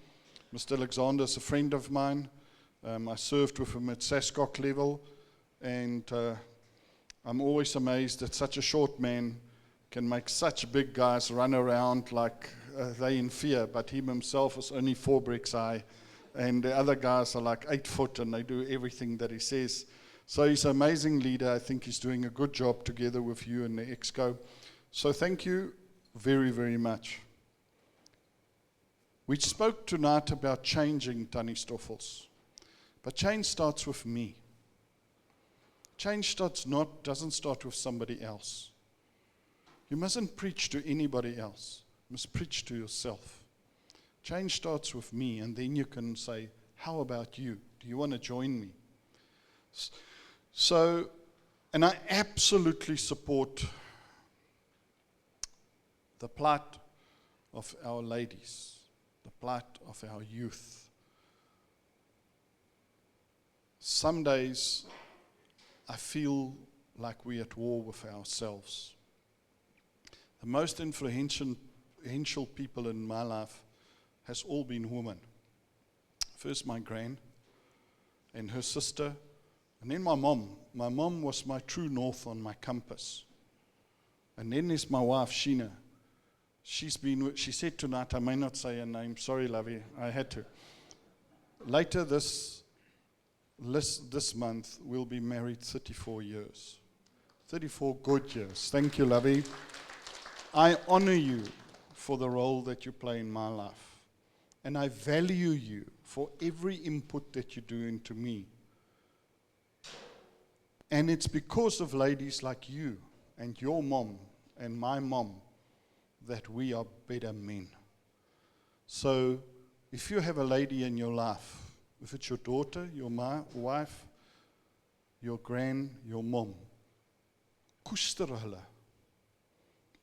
Mr. Alexander is a friend of mine. I served with him at Sascock level, and I'm always amazed that such a short man can make such big guys run around like they in fear, but him himself is only 4 bricks high, and the other guys are like 8 foot, and they do everything that he says. So he's an amazing leader. I think he's doing a good job together with you and the Exco. So thank you very, very much. We spoke tonight about changing, Tannie Stoffels, but change starts with me. Change doesn't start with somebody else. You mustn't preach to anybody else. You must preach to yourself. Change starts with me, and then you can say, how about you? Do you want to join me? So, and I absolutely support the plight of our ladies. plight of our youth. Some days I feel like we're at war with ourselves. The most influential people in my life has all been women. First my gran and her sister, and then my mom. My mom was my true north on my compass. And then there's my wife, Sheena. She said tonight, I may not say her name, sorry lovey, I had to. Later this month, we'll be married 34 years. 34 good years. Thank you, lovey. I honor you for the role that you play in my life. And I value you for every input that you do into me. And it's because of ladies like you and your mom and my mom that we are better men. So if you have a lady in your life, if it's your daughter, your wife, your gran, your mom, koester hulle.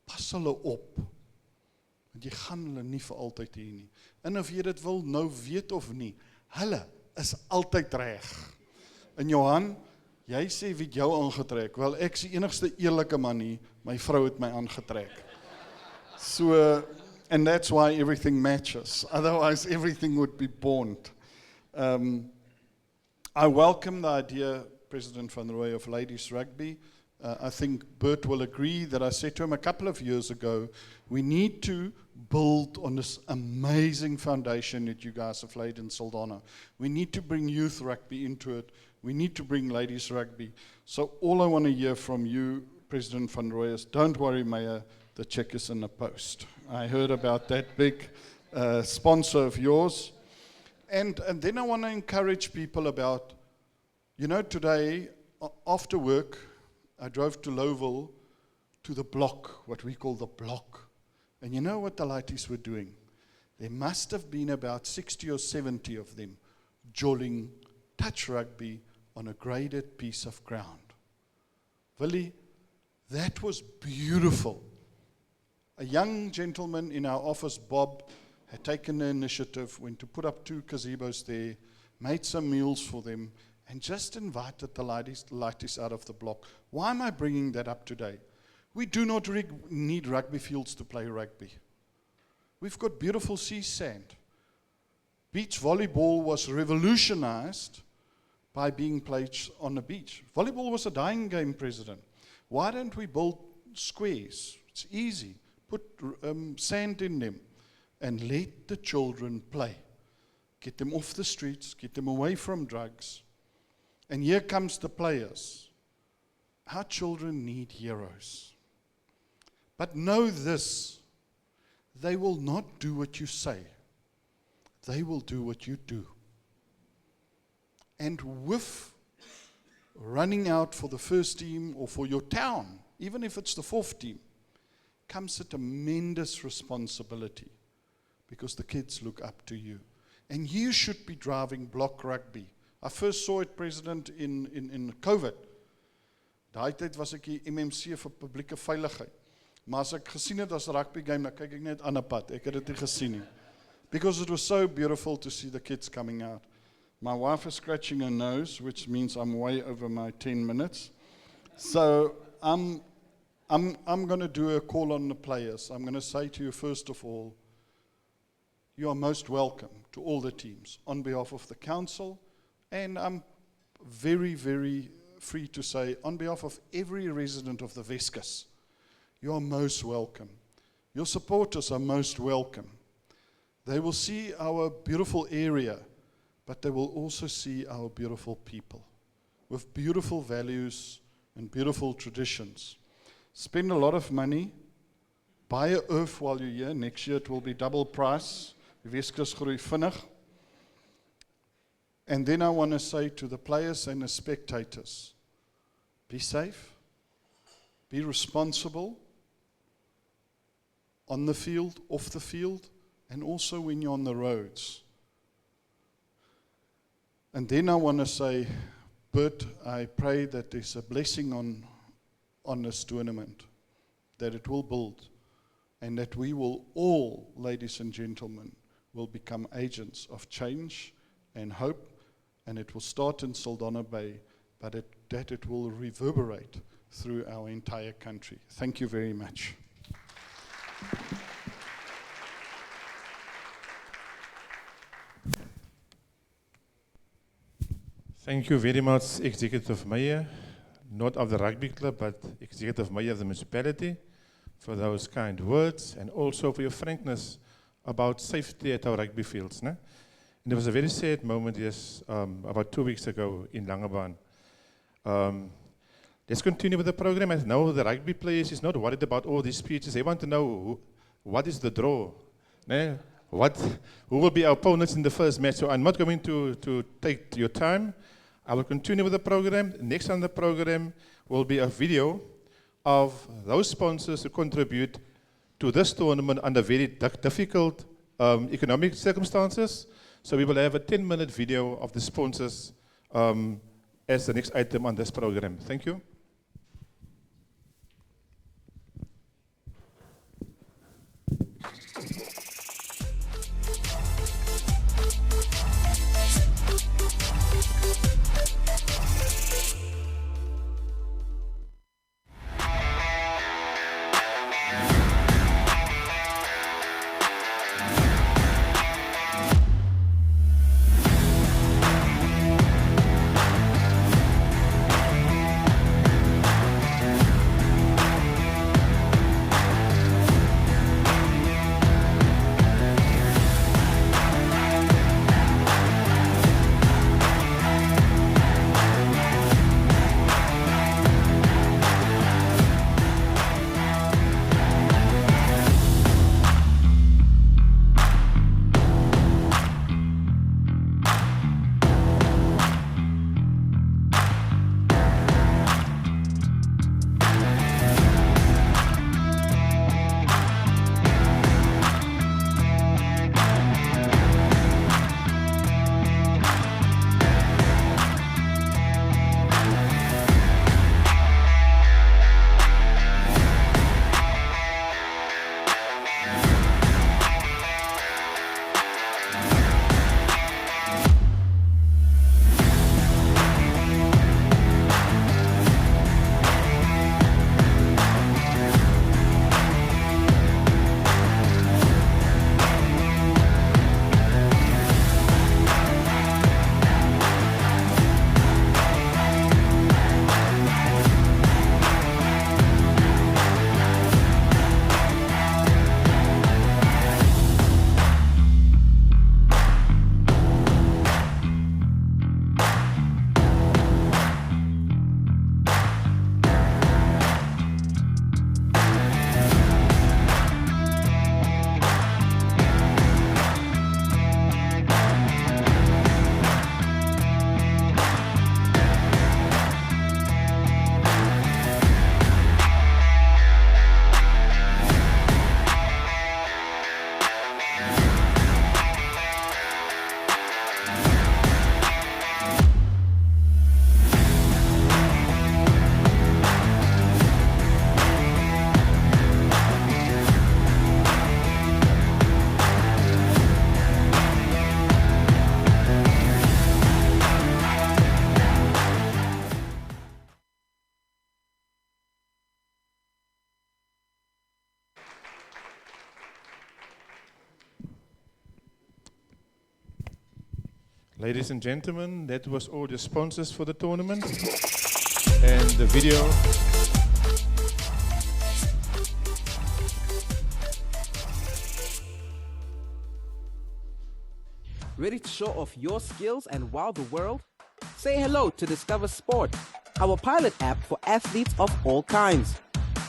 Pas hulle op. Want jy gaan hulle nie vir altyd hê nie. En of jy dit wil nou weet of nie, hulle is altyd reg. In Johan, jy sê wie het jou aangetrek? Wel, ek is die enigste eerlike man hier, my vrou het my aangetrek. So, and that's why everything matches. Otherwise, everything would be bond. I welcome the idea, President Van Rooy, of ladies rugby. I think Bert will agree that I said to him a couple of years ago, we need to build on this amazing foundation that you guys have laid in Saldanha. We need to bring youth rugby into it. We need to bring ladies rugby. So all I want to hear from you, President Van Rooy, is don't worry, Mayor, the check is in the post. I heard about that big sponsor of yours. And then I want to encourage people about, you know, today, after work, I drove to Lowville to the block, what we call the block. And you know what the ladies were doing? There must have been about 60 or 70 of them jolling touch rugby on a graded piece of ground. Willie, that was beautiful. A young gentleman in our office, Bob, had taken the initiative, went to put up 2 gazebos there, made some meals for them, and just invited the ladies out of the block. Why am I bringing that up today? We do not need rugby fields to play rugby. We've got beautiful sea sand. Beach volleyball was revolutionized by being played on the beach. Volleyball was a dying game, President. Why don't we build squares? It's easy. Put sand in them and let the children play. Get them off the streets, get them away from drugs. And here comes the players. Our children need heroes. But know this, they will not do what you say. They will do what you do. And with running out for the first team or for your town, even if it's the 4th team, comes a tremendous responsibility because the kids look up to you. And you should be driving block rugby. I first saw it, President, in COVID. Daai tyd was ek die MMC vir publieke veiligheid. Maar as ek gesien het as rugby game, dan kyk ek net aan 'n pad. Ek het dit nie gesien nie. Because it was so beautiful to see the kids coming out. My wife is scratching her nose, which means I'm way over my 10 minutes. So I'm going to do a call on the players. I'm going to say to you, first of all, you are most welcome to all the teams on behalf of the council. And I'm very, very free to say, on behalf of every resident of the Weskus, you are most welcome. Your supporters are most welcome. They will see our beautiful area, but they will also see our beautiful people with beautiful values and beautiful traditions. Spend a lot of money, buy a earth while you're here. Next year it will be double price. Die Weskus groei vinnig. And then I want to say to the players and the spectators, be safe, be responsible on the field, off the field, and also when you're on the roads. And then I want to say, Bert, I pray that there's a blessing on this tournament, that it will build, and that we will all, ladies and gentlemen, will become agents of change and hope, and it will start in Saldanha Bay, but that it will reverberate through our entire country. Thank you very much. Thank you very much, Executive Mayor, not of the rugby club, but Executive Mayor of the municipality, for those kind words, and also for your frankness about safety at our rugby fields. And there was a very sad moment, yes, about 2 weeks ago in Langebaan. Let's continue with the program. I know the rugby players is not worried about all these speeches. They want to know what is the draw. Who will be our opponents in the first match. So I'm not going to take your time. I will continue with the program. Next on the program will be a video of those sponsors who contribute to this tournament under very difficult economic circumstances. So we will have a 10-minute video of the sponsors as the next item on this program. Thank you. Ladies and gentlemen, that was all the sponsors for the tournament and the video. Ready to show off your skills and wow the world? Say hello to Discover Sport, our pilot app for athletes of all kinds.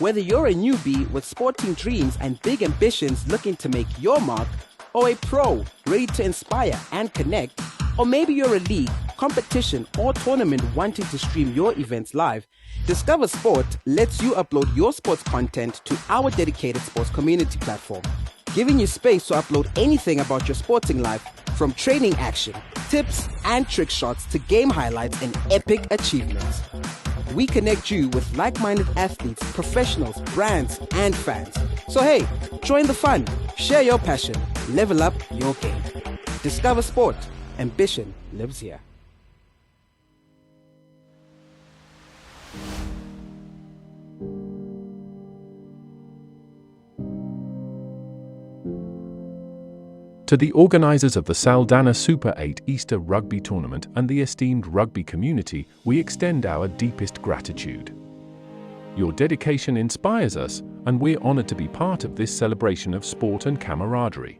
Whether you're a newbie with sporting dreams and big ambitions looking to make your mark, or a pro ready to inspire and connect, or maybe you're a league, competition, or tournament wanting to stream your events live, Discover Sport lets you upload your sports content to our dedicated sports community platform, giving you space to upload anything about your sporting life, from training action, tips and trick shots to game highlights and epic achievements. We connect you with like-minded athletes, professionals, brands, and fans. So hey, join the fun, share your passion, level up your game. Discover Sport. Ambition lives here. To the organisers of the Saldanha Super 8 Easter Rugby Tournament and the esteemed rugby community, we extend our deepest gratitude. Your dedication inspires us, and we're honoured to be part of this celebration of sport and camaraderie.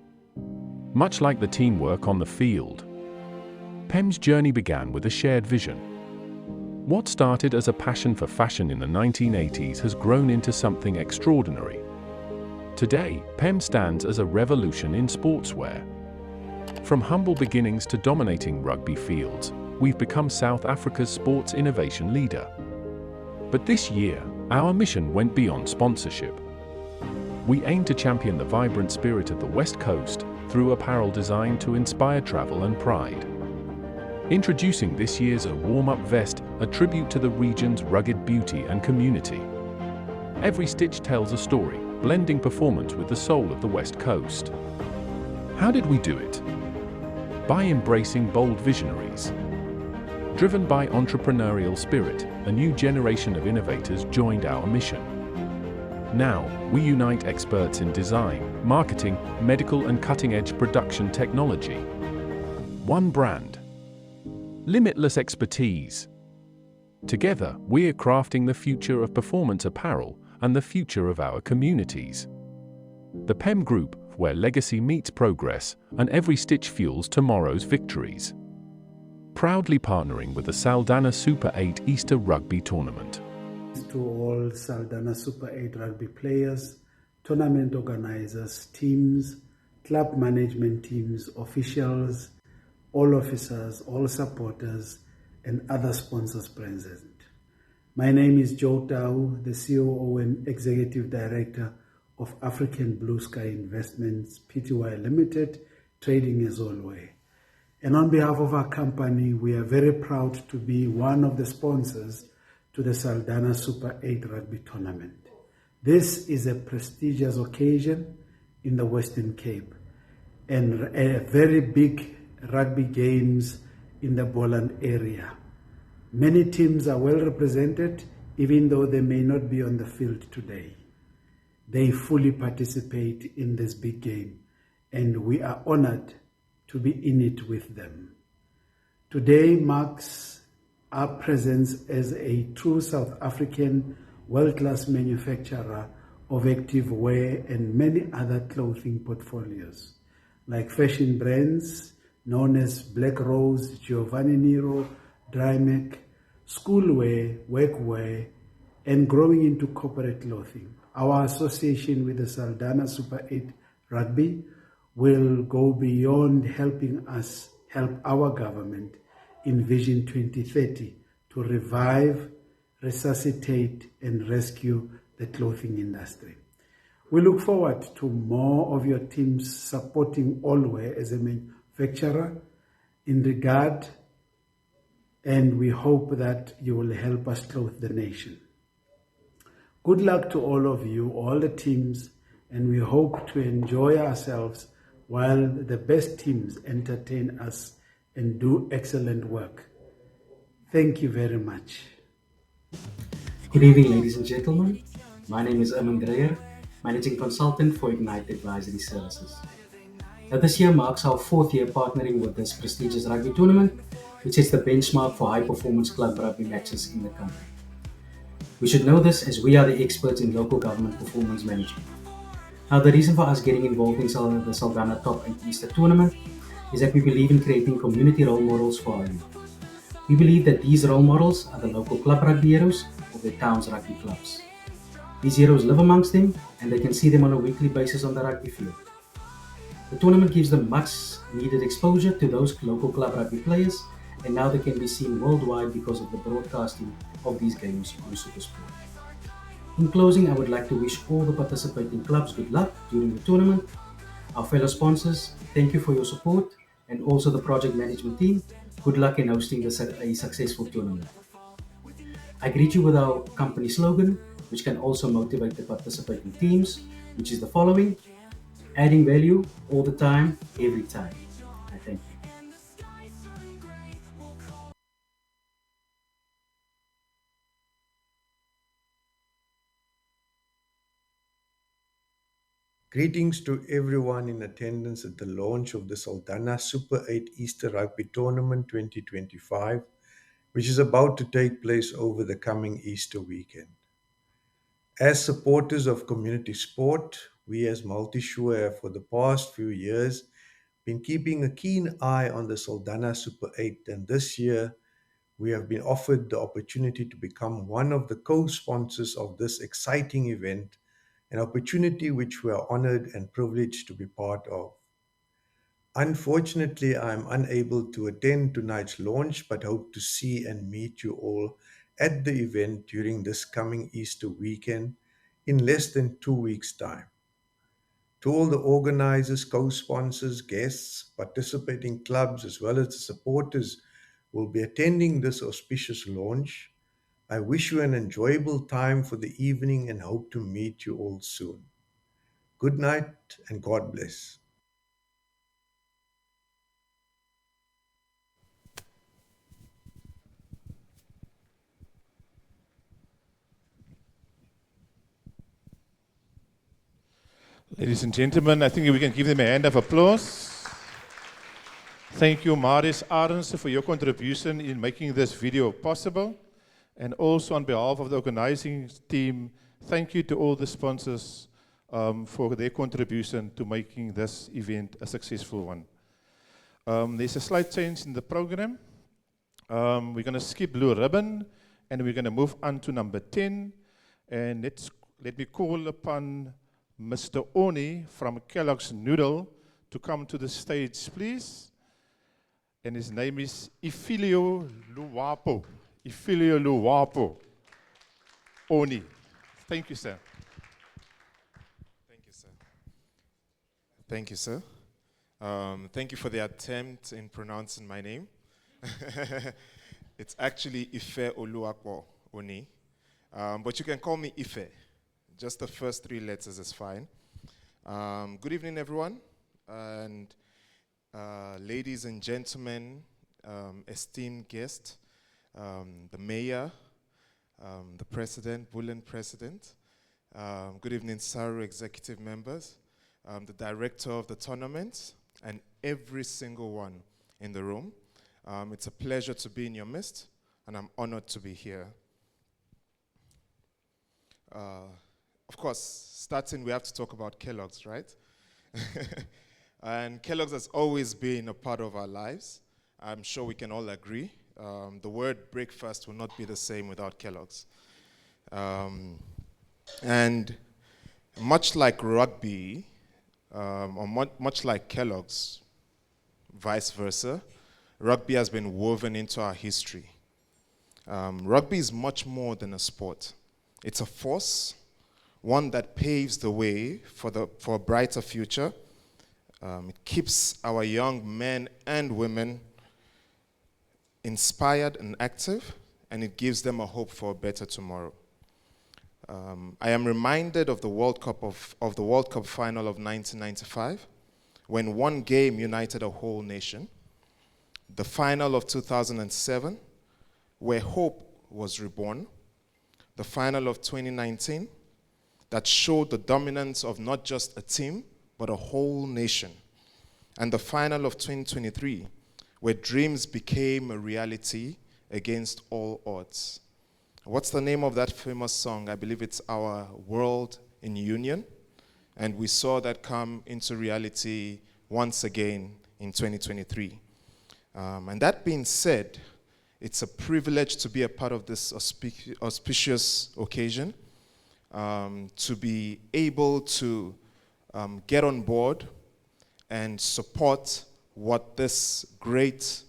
Much like the teamwork on the field, PEM's journey began with a shared vision. What started as a passion for fashion in the 1980s has grown into something extraordinary. Today, PEM stands as a revolution in sportswear. From humble beginnings to dominating rugby fields, we've become South Africa's sports innovation leader. But this year, our mission went beyond sponsorship. We aim to champion the vibrant spirit of the West Coast through apparel designed to inspire travel and pride. Introducing this year's A Warm-Up Vest, a tribute to the region's rugged beauty and community. Every stitch tells a story, blending performance with the soul of the West Coast. How did we do it? By embracing bold visionaries. Driven by entrepreneurial spirit, a new generation of innovators joined our mission. Now, we unite experts in design, marketing, medical and cutting-edge production technology. One brand. Limitless expertise. Together, we're crafting the future of performance apparel and the future of our communities. The PEM Group, where legacy meets progress and every stitch fuels tomorrow's victories. Proudly partnering with the Saldanha Super 8 Easter Rugby Tournament. To all Saldanha Super 8 rugby players, tournament organizers, teams, club management teams, officials, all officers, all supporters, and other sponsors present. My name is Joe Tau, the COO and Executive Director of African Blue Sky Investments Pty Limited, trading as always. And on behalf of our company, we are very proud to be one of the sponsors to the Saldanha Super 8 Rugby Tournament. This is a prestigious occasion in the Western Cape and a very big rugby games in the Boland area. Many teams are well represented, even though they may not be on the field today. They fully participate in this big game, and we are honored to be in it with them. Today marks our presence as a true South African world-class manufacturer of active wear and many other clothing portfolios, like fashion brands known as Black Rose, Giovanni Nero, Drymac, schoolwear, workwear, and growing into corporate clothing. Our association with the Saldanha Super 8 Rugby will go beyond helping us help our government in Vision 2030 to revive, resuscitate, and rescue the clothing industry. We look forward to more of your teams supporting Allwear as a manufacturer in regard, and we hope that you will help us clothe the nation. Good luck to all of you, all the teams, and we hope to enjoy ourselves while the best teams entertain us and do excellent work. Thank you very much. Good evening, ladies and gentlemen. My name is Erman Dreyer, Managing Consultant for Ignite Advisory Services. Now, this year marks our 4th year partnering with this prestigious rugby tournament, which is the benchmark for high-performance club rugby matches in the country. We should know this as we are the experts in local government performance management. Now, the reason for us getting involved in the Saldanha Top 8 Easter Tournament is that we believe in creating community role models for our youth. We believe that these role models are the local club rugby heroes of their town's rugby clubs. These heroes live amongst them and they can see them on a weekly basis on the rugby field. The tournament gives them much needed exposure to those local club rugby players, and now they can be seen worldwide because of the broadcasting of these games on SuperSport. In closing, I would like to wish all the participating clubs good luck during the tournament. Our fellow sponsors, thank you for your support, and also the project management team, good luck in hosting a successful tournament. I greet you with our company slogan, which can also motivate the participating teams, which is the following: adding value all the time, every time. I thank you. Greetings to everyone in attendance at the launch of the Saldanha Super 8 Easter Rugby Tournament 2025, which is about to take place over the coming Easter weekend. As supporters of community sport, we as Multisure have for the past few years been keeping a keen eye on the Saldanha Super 8, and this year we have been offered the opportunity to become one of the co-sponsors of this exciting event, an opportunity which we are honored and privileged to be part of. Unfortunately, I am unable to attend tonight's launch, but hope to see and meet you all at the event during this coming Easter weekend in less than 2 weeks' time. To all the organizers, co-sponsors, guests, participating clubs, as well as the supporters who will be attending this auspicious launch, I wish you an enjoyable time for the evening and hope to meet you all soon. Good night and God bless. Ladies and gentlemen, I think we can give them a hand of applause. Thank you, Maris Arends, for your contribution in making this video possible. And also on behalf of the organizing team, thank you to all the sponsors for their contribution to making this event a successful one. There's a slight change in the program. We're going to skip Blue Ribbon and we're going to move on to number 10. And let me call upon Mr. Oni from Kellogg's Noodle to come to the stage, please. And his name is Ifilio Luwapo. Ifilio Luwapo. Oni. Thank you, sir. Thank you, sir. Thank you, sir. Thank you for the attempt in pronouncing my name. It's actually Ife Oluwapo Oni. But you can call me Ife. Just the first 3 letters is fine. Good evening, everyone. And ladies and gentlemen, esteemed guests, the mayor, the president, Bullen president. Good evening, SARU executive members, the director of the tournament, and every single one in the room. It's a pleasure to be in your midst, and I'm honored to be here. Of course, starting, we have to talk about Kellogg's, right? And Kellogg's has always been a part of our lives. I'm sure we can all agree. The word breakfast will not be the same without Kellogg's. And much like rugby, or much like Kellogg's, vice versa, rugby has been woven into our history. Rugby is much more than a sport. It's a force, one that paves the way for a brighter future. It keeps our young men and women inspired and active, and it gives them a hope for a better tomorrow. I am reminded of the World Cup of the World Cup final of 1995, when one game united a whole nation. The final of 2007, where hope was reborn. The final of 2019, that showed the dominance of not just a team, but a whole nation. And the final of 2023, where dreams became a reality against all odds. What's the name of that famous song? I believe it's Our World in Union. And we saw that come into reality once again in 2023. And that being said, it's a privilege to be a part of this auspicious occasion. To be able to get on board and support what this great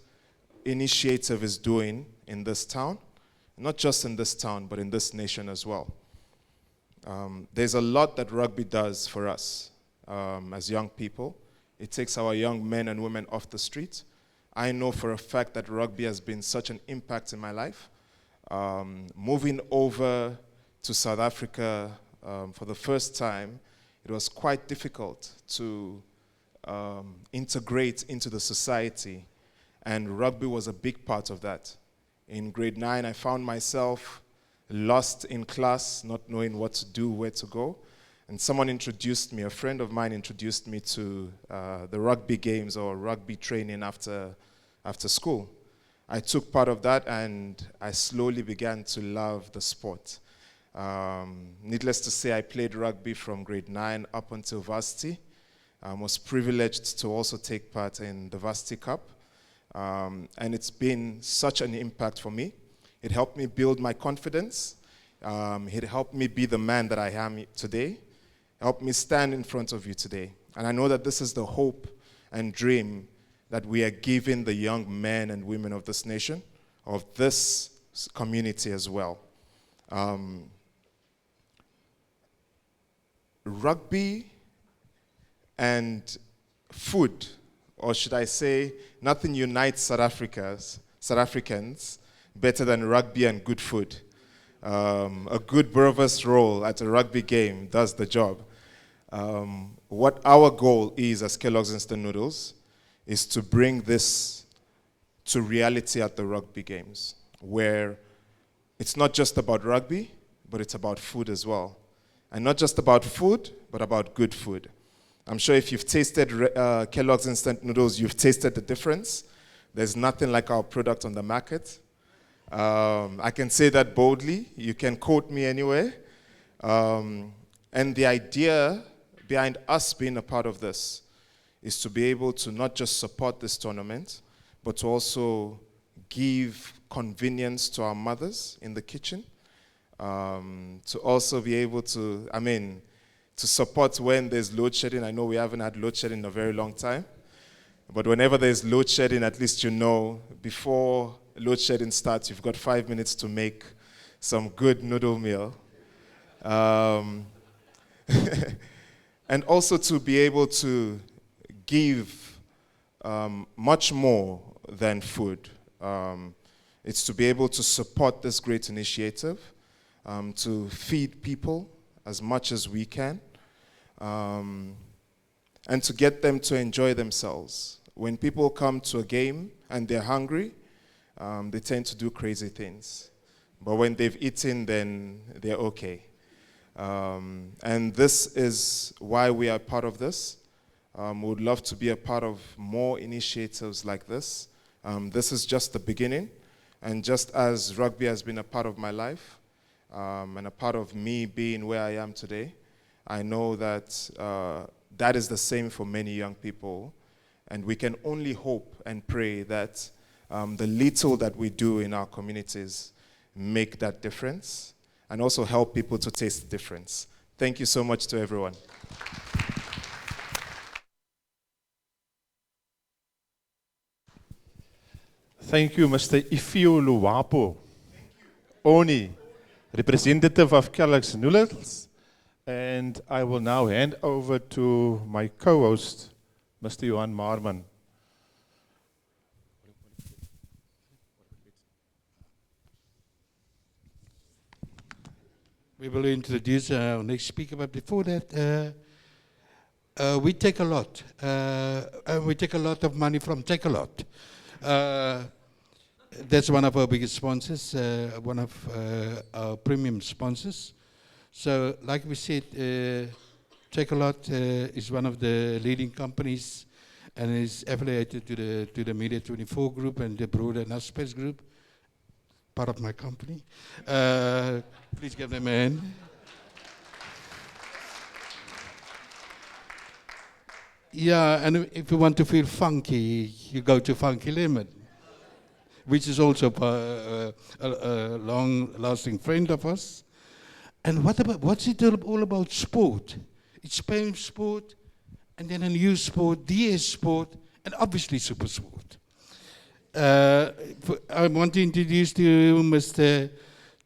initiative is doing in this town. Not just in this town, but in this nation as well. There's a lot that rugby does for us as young people. It takes our young men and women off the street. I know for a fact that rugby has been such an impact in my life. Moving over to South Africa for the first time, it was quite difficult to integrate into the society, and rugby was a big part of that. In grade 9, I found myself lost in class, not knowing what to do, where to go. And someone introduced me, a friend of mine introduced me to the rugby games or rugby training after school. I took part of that, and I slowly began to love the sport. Needless to say, I played rugby from grade 9 up until varsity. I was privileged to also take part in the Varsity Cup. And it's been such an impact for me. It helped me build my confidence. It helped me be the man that I am today. Helped me stand in front of you today. And I know that this is the hope and dream that we are giving the young men and women of this nation, of this community as well. Rugby and food, or should I say, nothing unites South Africans better than rugby and good food. A good breakfast roll at a rugby game does the job. What our goal is as Kellogg's Instant Noodles is to bring this to reality at the rugby games, where it's not just about rugby, but it's about food as well. And not just about food, but about good food. I'm sure if you've tasted Kellogg's Instant Noodles, you've tasted the difference. There's nothing like our product on the market. I can say that boldly. You can quote me anywhere. And the idea behind us being a part of this is to be able to not just support this tournament, but to also give convenience to our mothers in the kitchen, to also be able to, to support when there's load shedding. I know we haven't had load shedding in a very long time, but whenever there's load shedding, at least you know, before load shedding starts, you've got 5 minutes to make some good noodle meal. And also to be able to give much more than food. It's to be able to support this great initiative, to feed people as much as we can, and to get them to enjoy themselves. When people come to a game and they're hungry, they tend to do crazy things. But when they've eaten, then they're okay. And this is why we are part of this. We would love to be a part of more initiatives like this. This is just the beginning. And just as rugby has been a part of my life, and a part of me being where I am today, I know that that is the same for many young people. And we can only hope and pray that the little that we do in our communities make that difference and also help people to taste the difference. Thank you so much to everyone. Thank you, Mr. Ifio Luwapo, Oni, representative of Kellogg's Noodles. And I will now hand over to my co-host, Mr. Johan Marman. We will introduce our next speaker, but before that, we take a lot. We take a lot of money from Take a Lot. That's one of our biggest sponsors, one of our premium sponsors. So, like we said, Take a Lot is one of the leading companies and is affiliated to the Media 24 group and the broader Naspers group, part of my company. Please give them a hand. Yeah, and if you want to feel funky, you go to Funky Lemon, which is also a long-lasting friend of us. And what's it all about? Sport. It's Spain sport, and then a new sport, DS sport, and obviously super sport. I want to introduce to you Mr.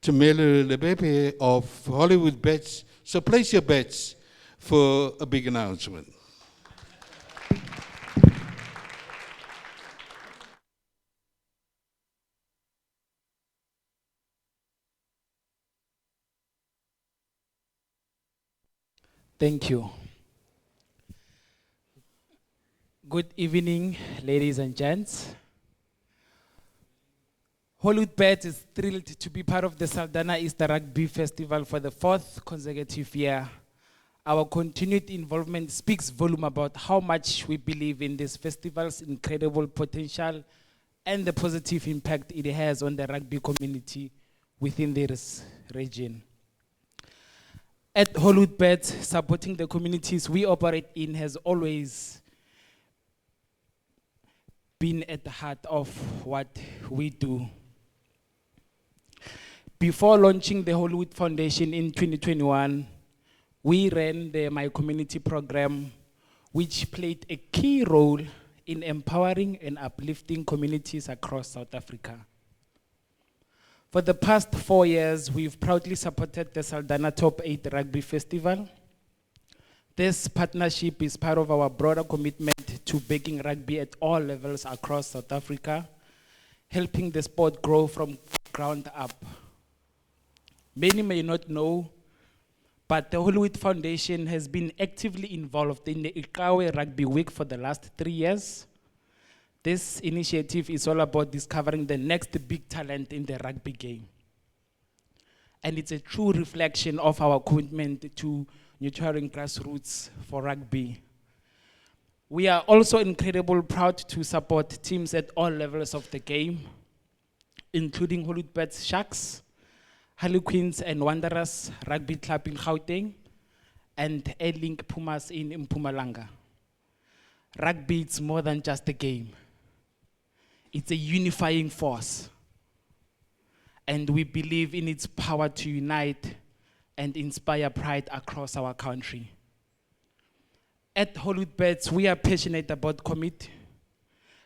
Tumelo Lebepe of Hollywood Bets. So place your bets for a big announcement. Thank you. Good evening, ladies and gents. Hollywood Bet is thrilled to be part of the Saldanha Easter Rugby Festival for the 4th consecutive year. Our continued involvement speaks volume about how much we believe in this festival's incredible potential and the positive impact it has on the rugby community within this region. At Hollywood Bet, supporting the communities we operate in has always been at the heart of what we do. Before launching the Hollywood Foundation in 2021, we ran the My Community program, which played a key role in empowering and uplifting communities across South Africa. For the past 4 years, we've proudly supported the Saldanha Top 8 Rugby Festival. This partnership is part of our broader commitment to backing rugby at all levels across South Africa, helping the sport grow from ground up. Many may not know, but the Hollywood Foundation has been actively involved in the Ikawe Rugby Week for the last 3 years. This initiative is all about discovering the next big talent in the rugby game. And it's a true reflection of our commitment to nurturing grassroots for rugby. We are also incredibly proud to support teams at all levels of the game, including Hollywood Bet's Sharks, Harlequins and Wanderers Rugby Club in Gauteng, and A-Link Pumas in Mpumalanga. Rugby is more than just a game. It's a unifying force. And we believe in its power to unite and inspire pride across our country. At Hollywood Bets, we are passionate about commit,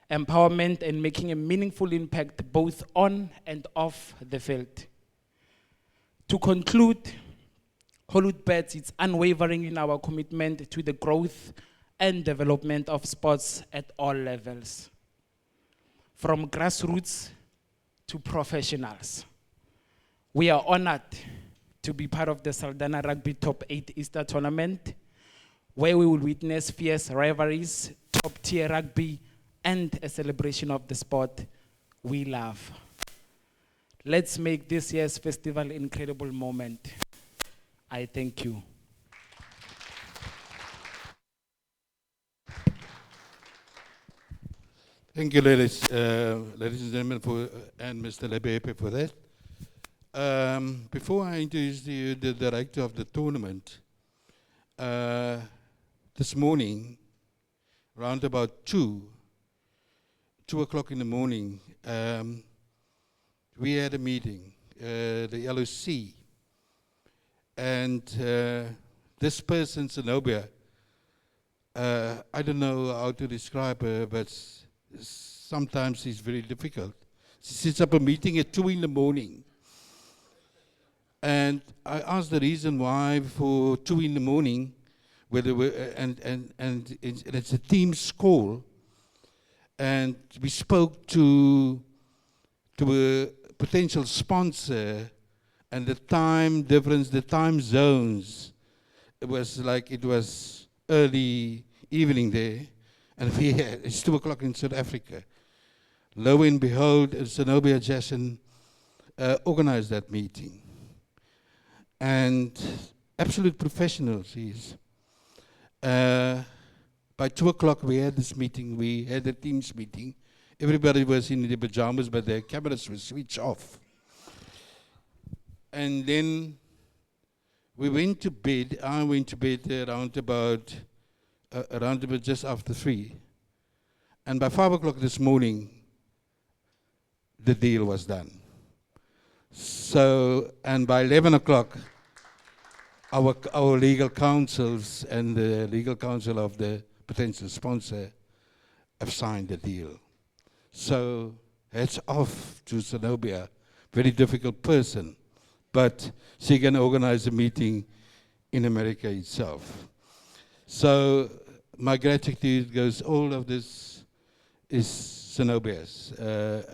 empowerment, and making a meaningful impact both on and off the field. To conclude, Hollywood Bets is unwavering in our commitment to the growth and development of sports at all levels, from grassroots to professionals. We are honored to be part of the Saldanha Rugby Top 8 Easter Tournament, where we will witness fierce rivalries, top-tier rugby, and a celebration of the sport we love. Let's make this year's festival an incredible moment. I thank you. Thank you, ladies and gentlemen, and Mr. Lebepe for that. Before I introduce you the director of the tournament, this morning, around about 2 o'clock in the morning, we had a meeting, the LOC, and this person, Zenobia, I don't know how to describe her, but sometimes it's very difficult. She sets up a meeting at 2 in the morning. And I asked the reason why for 2 in the morning, whether and it's a team's call. And we spoke to a potential sponsor, and the time difference, the time zones, it was early evening there, and it's 2 o'clock in South Africa. Lo and behold, Zenobia Jackson organized that meeting. And absolute professional she is. By 2 o'clock we had this meeting, we had a team's meeting. Everybody was in their pajamas, but their cameras were switched off. And then we went to bed. I went to bed around about just after 3. And by 5 o'clock this morning, the deal was done. So, and by 11 o'clock, our legal counsels and the legal counsel of the potential sponsor have signed the deal. So, hats off to Zenobia, very difficult person, but she can organize a meeting in America itself. So, my gratitude goes, all of this is Zenobia's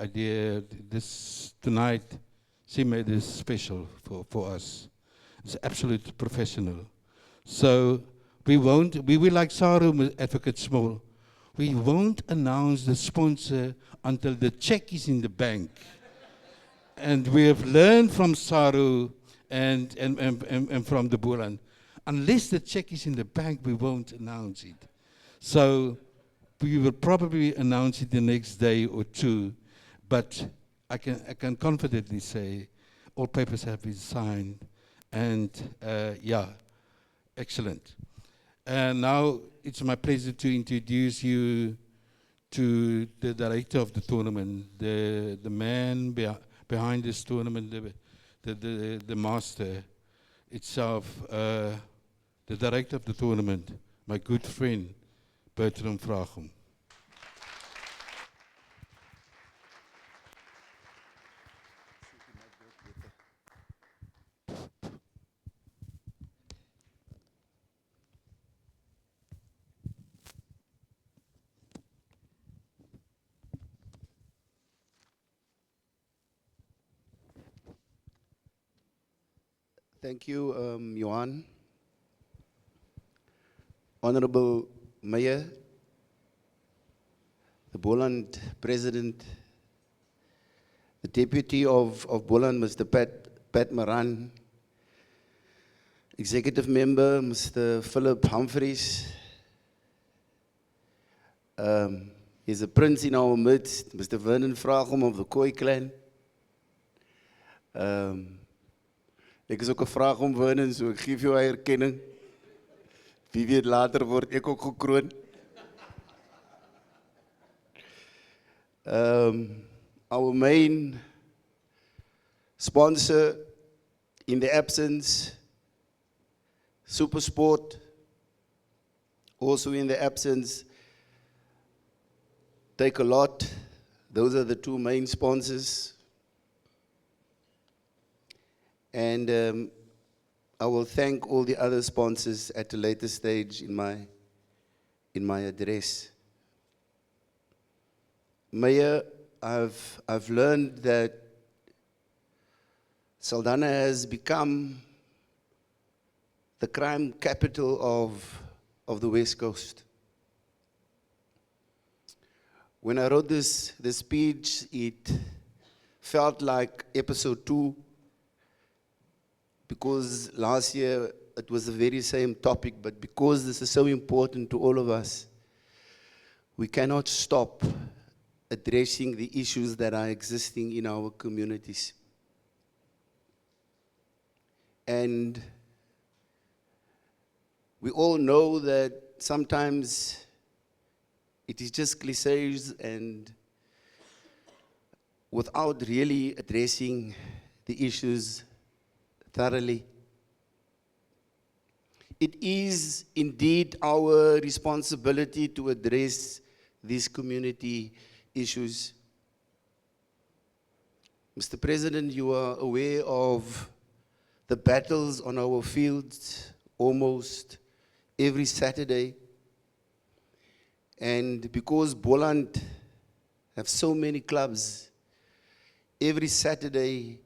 idea. This tonight, she made this special for us. It's absolute professional. So we will, like Saru Advocate Small, we won't announce the sponsor until the check is in the bank. And we have learned from Saru and from the Boran, unless the check is in the bank, we won't announce it. So we will probably announce it the next day or two, but I can confidently say all papers have been signed, and yeah, excellent. And now it's my pleasure to introduce you to the director of the tournament, the man behind this tournament, the master itself, the director of the tournament, my good friend, Bertram Vragum. Thank you, Johan. Honorable Mayor, the Boland President, the Deputy of Boland, Mr. Pat Moran, Executive Member, Mr. Philip Humphreys. He's a prince in our midst, Mr. Vernon Vragum of the Khoi clan. Ek is ook 'n Vragum Vernon, so ek gee vir jou erkenning. Wie weet later word ek ook gekroon. Our main sponsor in the absence, Supersport, also in the absence, Take a Lot. Those are the two main sponsors. And I will thank all the other sponsors at a later stage in my address. Mayor, I've learned that Saldanha has become the crime capital of the West Coast. When I wrote this speech, it felt like episode 2, because last year it was the very same topic, but because this is so important to all of us, we cannot stop addressing the issues that are existing in our communities. And we all know that sometimes it is just cliches and without really addressing the issues thoroughly. It is indeed our responsibility to address these community issues. Mr. President, you are aware of the battles on our fields almost every Saturday. And because Boland have so many clubs, every Saturday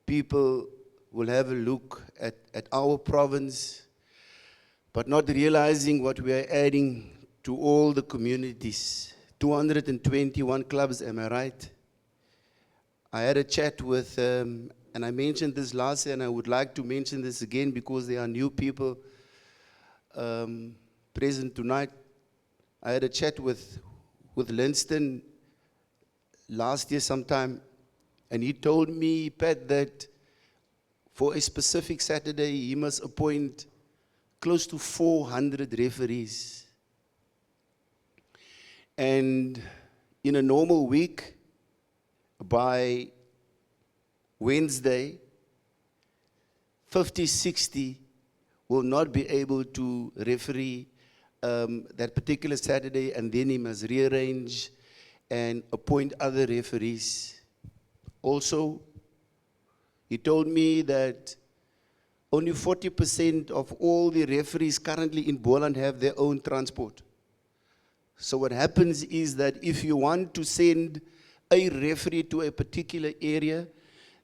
people will have a look at our province, but not realizing what we are adding to all the communities. 221 clubs, am I right? I had a chat with, and I mentioned this last year, and I would like to mention this again because there are new people present tonight. I had a chat with Linston last year sometime, and he told me, Pat, that for a specific Saturday, he must appoint close to 400 referees. And in a normal week, by Wednesday, 50, 60 will not be able to referee that particular Saturday, and then he must rearrange and appoint other referees. Also, he told me that only 40% of all the referees currently in Boland have their own transport. So what happens is that if you want to send a referee to a particular area,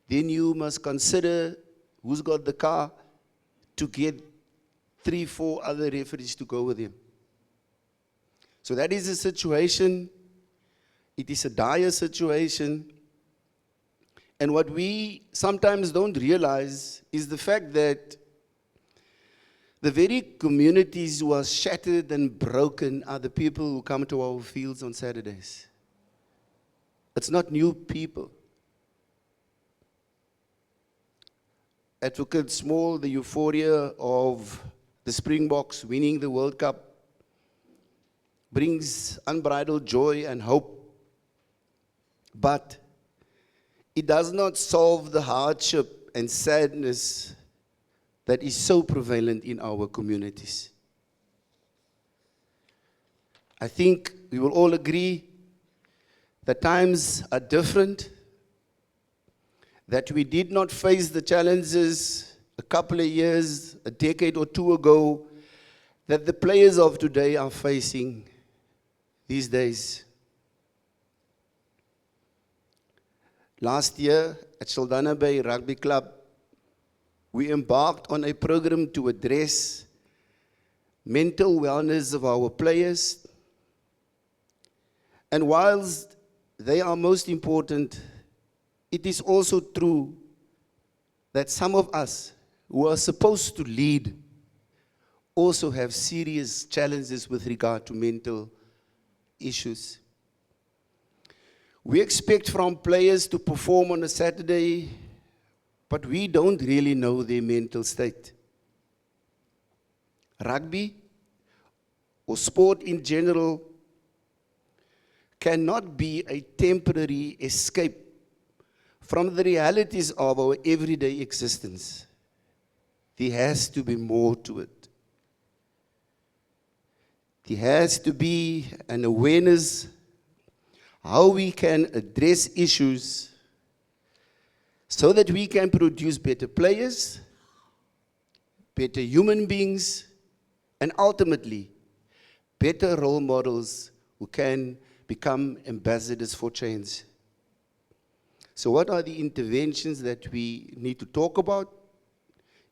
then you must consider who's got the car to get 3, 4 other referees to go with him. So that is the situation. It is a dire situation. And what we sometimes don't realize is the fact that the very communities who are shattered and broken are the people who come to our fields on Saturdays. It's not new people. Advocate Small, the euphoria of the Springboks winning the World Cup brings unbridled joy and hope. But it does not solve the hardship and sadness that is so prevalent in our communities. I think we will all agree that times are different, that we did not face the challenges a couple of years, a decade or two ago, that the players of today are facing these days. Last year at Saldanha Bay Rugby Club, we embarked on a program to address mental wellness of our players. And whilst they are most important, it is also true that some of us who are supposed to lead also have serious challenges with regard to mental issues. We expect from players to perform on a Saturday, but we don't really know their mental state. Rugby, or sport in general, cannot be a temporary escape from the realities of our everyday existence. There has to be more to it. There has to be an awareness how we can address issues so that we can produce better players, better human beings, and ultimately, better role models who can become ambassadors for change. So what are the interventions that we need to talk about?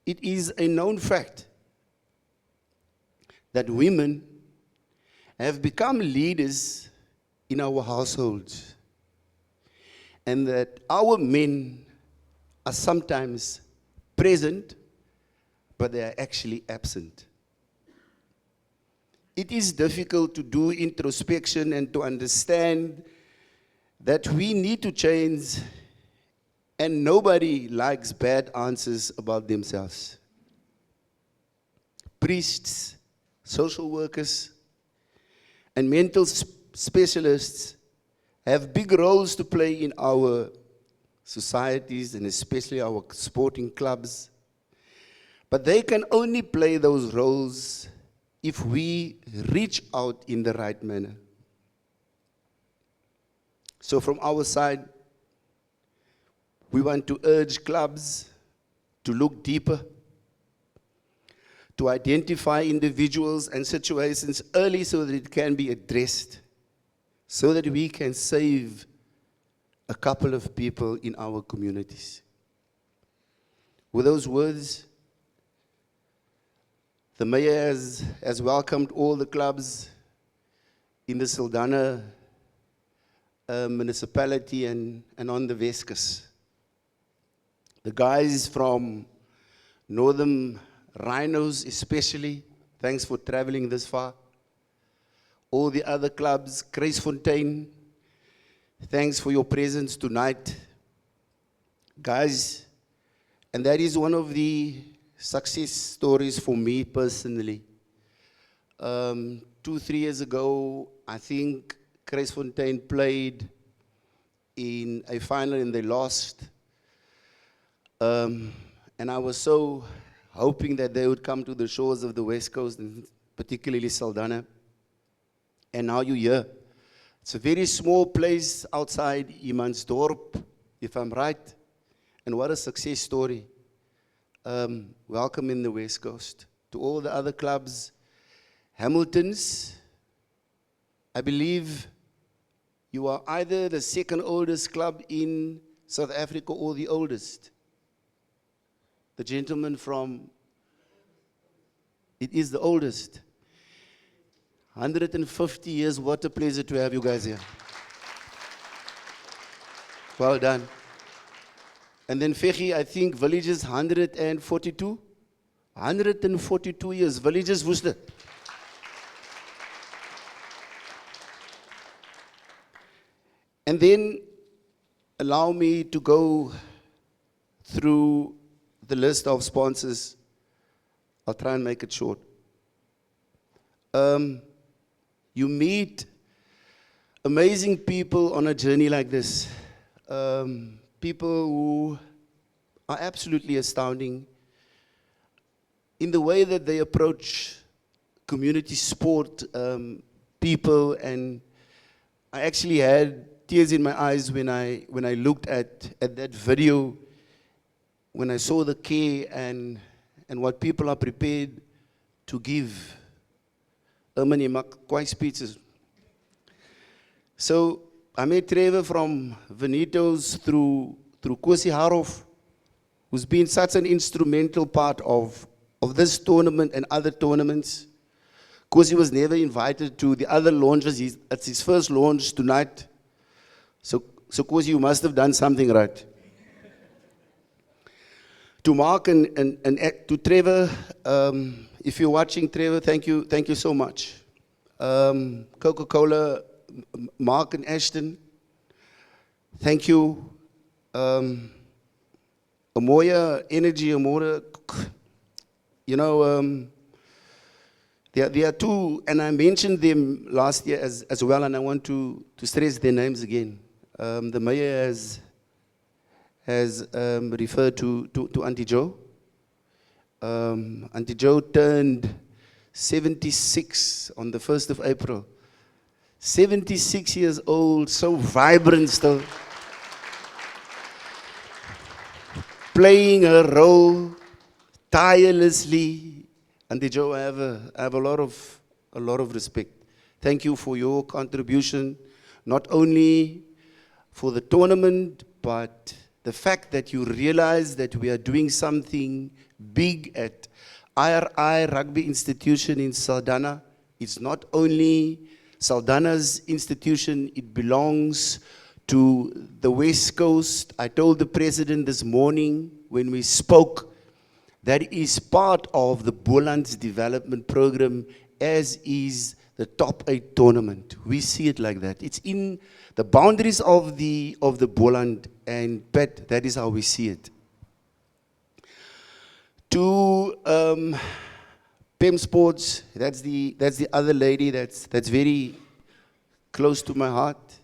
It is a known fact that women have become leaders in our households, and that our men are sometimes present, but they are actually absent. It is difficult to do introspection and to understand that we need to change, and nobody likes bad answers about themselves. Priests, social workers, and mental specialists have big roles to play in our societies and especially our sporting clubs. But they can only play those roles if we reach out in the right manner. So from our side, we want to urge clubs to look deeper, to identify individuals and situations early so that it can be addressed, so that we can save a couple of people in our communities. With those words, the mayor has welcomed all the clubs in the Saldanha municipality and on the Weskus. The guys from Northern Rhinos especially, thanks for traveling this far. All the other clubs, Kruisfontein, thanks for your presence tonight. Guys, and that is one of the success stories for me personally. 2-3 years ago, I think Kruisfontein played in a final and they lost. And I was so hoping that they would come to the shores of the West Coast, and particularly Saldanha. And now you're here. It's a very small place outside Imansdorp, if I'm right. And what a success story. Welcome in the West Coast. To all the other clubs, Hamilton's, I believe you are either the second oldest club in South Africa or the oldest. The gentleman from, it is the oldest. 150 years, what a pleasure to have you guys here. Well done. And then Fekhi, I think villages 142? 142 years, villages Worcester. And then allow me to go through the list of sponsors. I'll try and make it short. You meet amazing people on a journey like this. People who are absolutely astounding in the way that they approach community sport, people, and I actually had tears in my eyes when I looked at that video, when I saw the care and what people are prepared to give. Many quite speeches. So I met Trevor from Vanitos through Kosi Harov, who's been such an instrumental part of this tournament and other tournaments. Kosi was never invited to the other launches. It's his first launch tonight. So Kosi, you must have done something right. To Mark and to Trevor, if you're watching, Trevor, thank you so much. Coca-Cola, Mark and Ashton, thank you. Amoya Energy, Amora, you know, there are two, and I mentioned them last year as well, and I want to stress their names again. The mayor has referred to Auntie Jo. Auntie Jo turned 76 on the 1st of April. 76 years old, so vibrant still. Playing her role tirelessly. Auntie Jo, I have a lot of respect. Thank you for your contribution, not only for the tournament, but the fact that you realize that we are doing something big at IRI Rugby Institution in Saldanha. It's not only Saldanha's institution, it belongs to the West Coast. I told the president this morning when we spoke, that is part of the Boland's development program, as is the top 8 tournament. We see it like that. It's in the boundaries of the Boland, and Pat, that is how we see it. To PEM Sports, that's the other lady that's very close to my heart.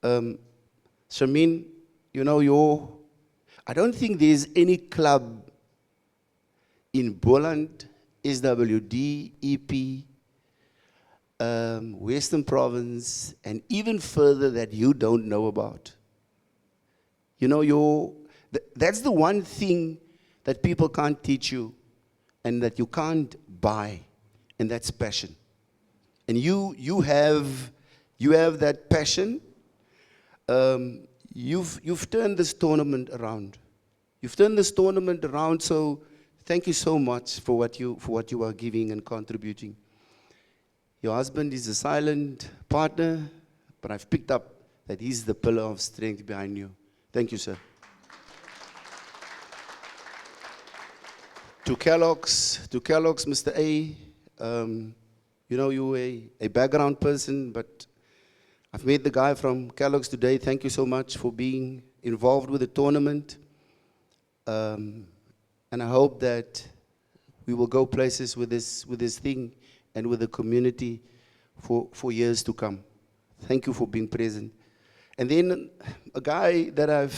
Shamin, you know, I don't think there's any club in Boland, SWD, EP, Western Province, and even further that you don't know about. You know, that's the one thing that people can't teach you and that you can't buy, and that's passion. And you have that passion. You've turned this tournament around. You've turned this tournament around, so thank you so much for what you are giving and contributing. Your husband is a silent partner, but I've picked up that he's the pillar of strength behind you. Thank you, sir. To Kellogg's, Mr. A, you know, you're a background person, but I've met the guy from Kellogg's today. Thank you so much for being involved with the tournament. And I hope that we will go places with this thing and with the community for years to come. Thank you for being present. And then a guy that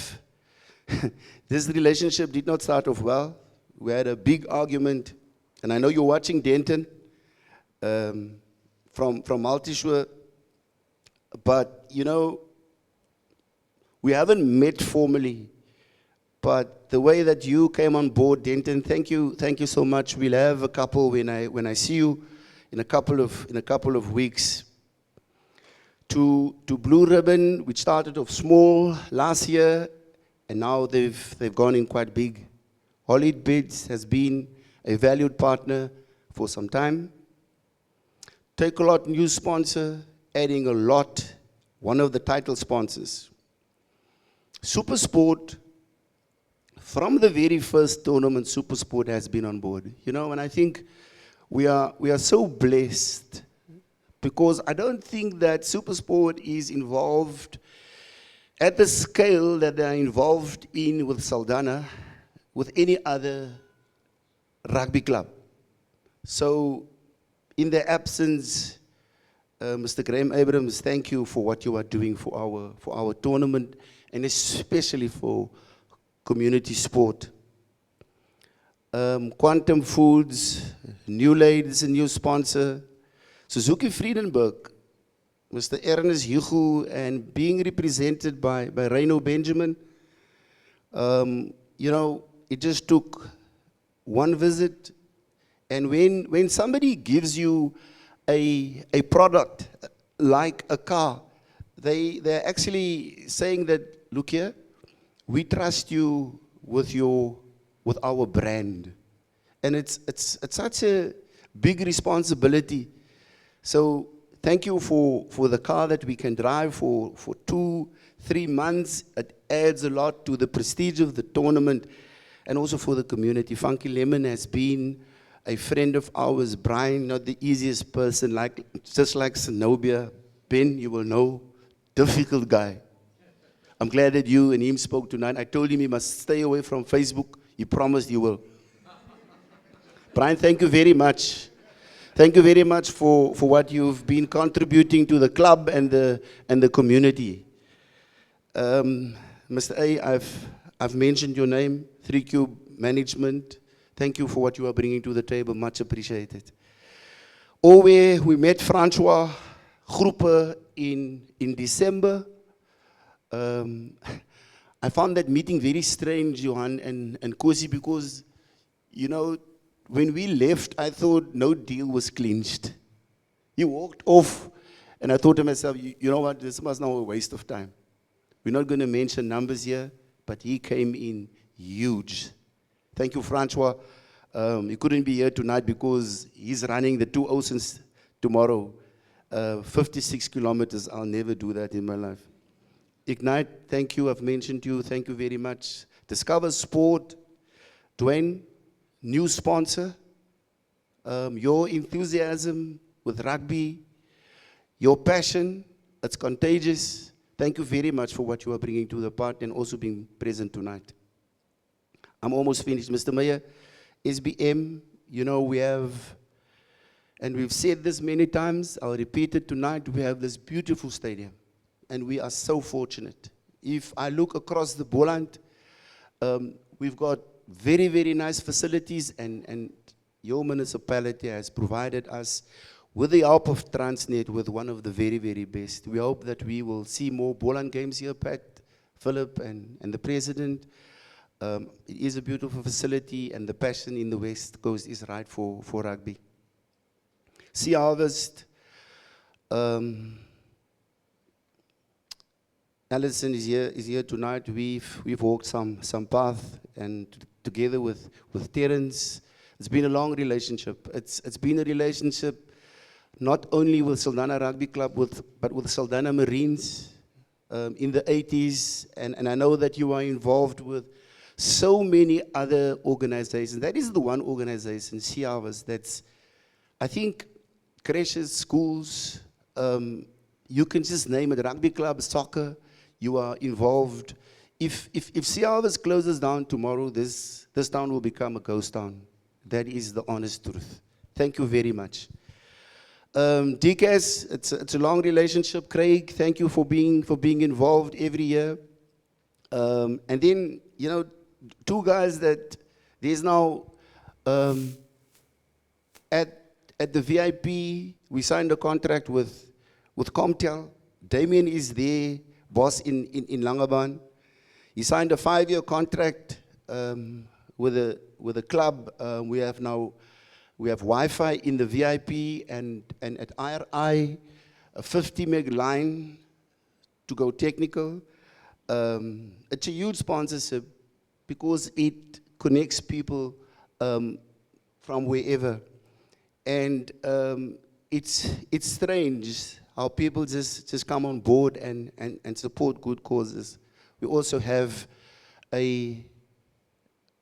this relationship did not start off well. We had a big argument, and I know you're watching Denton from Multishore, but you know, we haven't met formally, but the way that you came on board, Denton, thank you so much. We'll have a couple when I see you in a couple of weeks. To Blue Ribbon, which started off small last year, and now they've gone in quite big. Holly Bids has been a valued partner for some time. Takealot new sponsor, adding a lot, one of the title sponsors. SuperSport, from the very first tournament, SuperSport has been on board. You know, and I think we are so blessed because I don't think that SuperSport is involved at the scale that they are involved in with Saldanha, with any other rugby club. So, in their absence, Mr. Graham Abrams, thank you for what you are doing for our tournament, and especially for community sport. Quantum Foods, New Ladies, a new sponsor. Suzuki Friedenberg, Mr. Ernest Hugo, and being represented by Reino Benjamin. You know, it just took one visit. And when somebody gives you a product like a car, they're actually saying that, look here, we trust you with our brand. And it's such a big responsibility. So thank you for the car that we can drive for 2-3 months. It adds a lot to the prestige of the tournament and also for the community. Funky Lemon has been a friend of ours. Brian, not the easiest person, just like Zenobia. Ben, you will know, difficult guy. I'm glad that you and him spoke tonight. I told him he must stay away from Facebook. He promised he will. Brian, thank you very much. Thank you very much for what you've been contributing to the club and the community. Mr. A, I've mentioned your name, 3Cube Management. Thank you for what you are bringing to the table, much appreciated. We met Francois Groepe in December. I found that meeting very strange, Johan and Kosi, because, you know, when we left, I thought no deal was clinched. He walked off, and I thought to myself, you know what, this was now a waste of time. We're not going to mention numbers here, but he came in huge. Thank you, Francois. He couldn't be here tonight because he's running the 2 oceans tomorrow. 56 kilometers, I'll never do that in my life. Ignite, thank you, I've mentioned you, thank you very much. Discover Sport, Dwayne, new sponsor. Your enthusiasm with rugby, your passion, it's contagious. Thank you very much for what you are bringing to the party and also being present tonight. I'm almost finished, Mr. Mayor. SBM, you know, we have, and we've said this many times, I'll repeat it tonight, we have this beautiful stadium, and we are so fortunate. If I look across the Boland, we've got very, very nice facilities, and your municipality has provided us, with the help of Transnet, with one of the very, very best. We hope that we will see more Boland games here, Pat, Philip, and the President. It is a beautiful facility, and the passion in the West Coast is right for rugby. Sea Harvest. Alison is here tonight. We've walked some path, and together with Terence, it's been a long relationship. It's been a relationship not only with Saldanha Rugby Club, but with Saldanha Marines in the 80s, and I know that you are involved with so many other organizations. That is the one organization, Sea Harvest, that's, I think, creches, schools, you can just name it, rugby club, soccer, you are involved. If Sea Harvest closes down tomorrow, this town will become a ghost town. That is the honest truth. Thank you very much. DCAS, it's a long relationship. Craig, thank you for being involved every year. And then, you know, 2 guys that there's now at the VIP, we signed a contract with Comtel. Damien is there, boss in Langebaan. He signed a 5-year contract with a club. We have Wi-Fi in the VIP and at IRI, a 50 meg line to go technical. It's a huge sponsorship because it connects people from wherever. And it's strange how people just come on board and support good causes. We also have a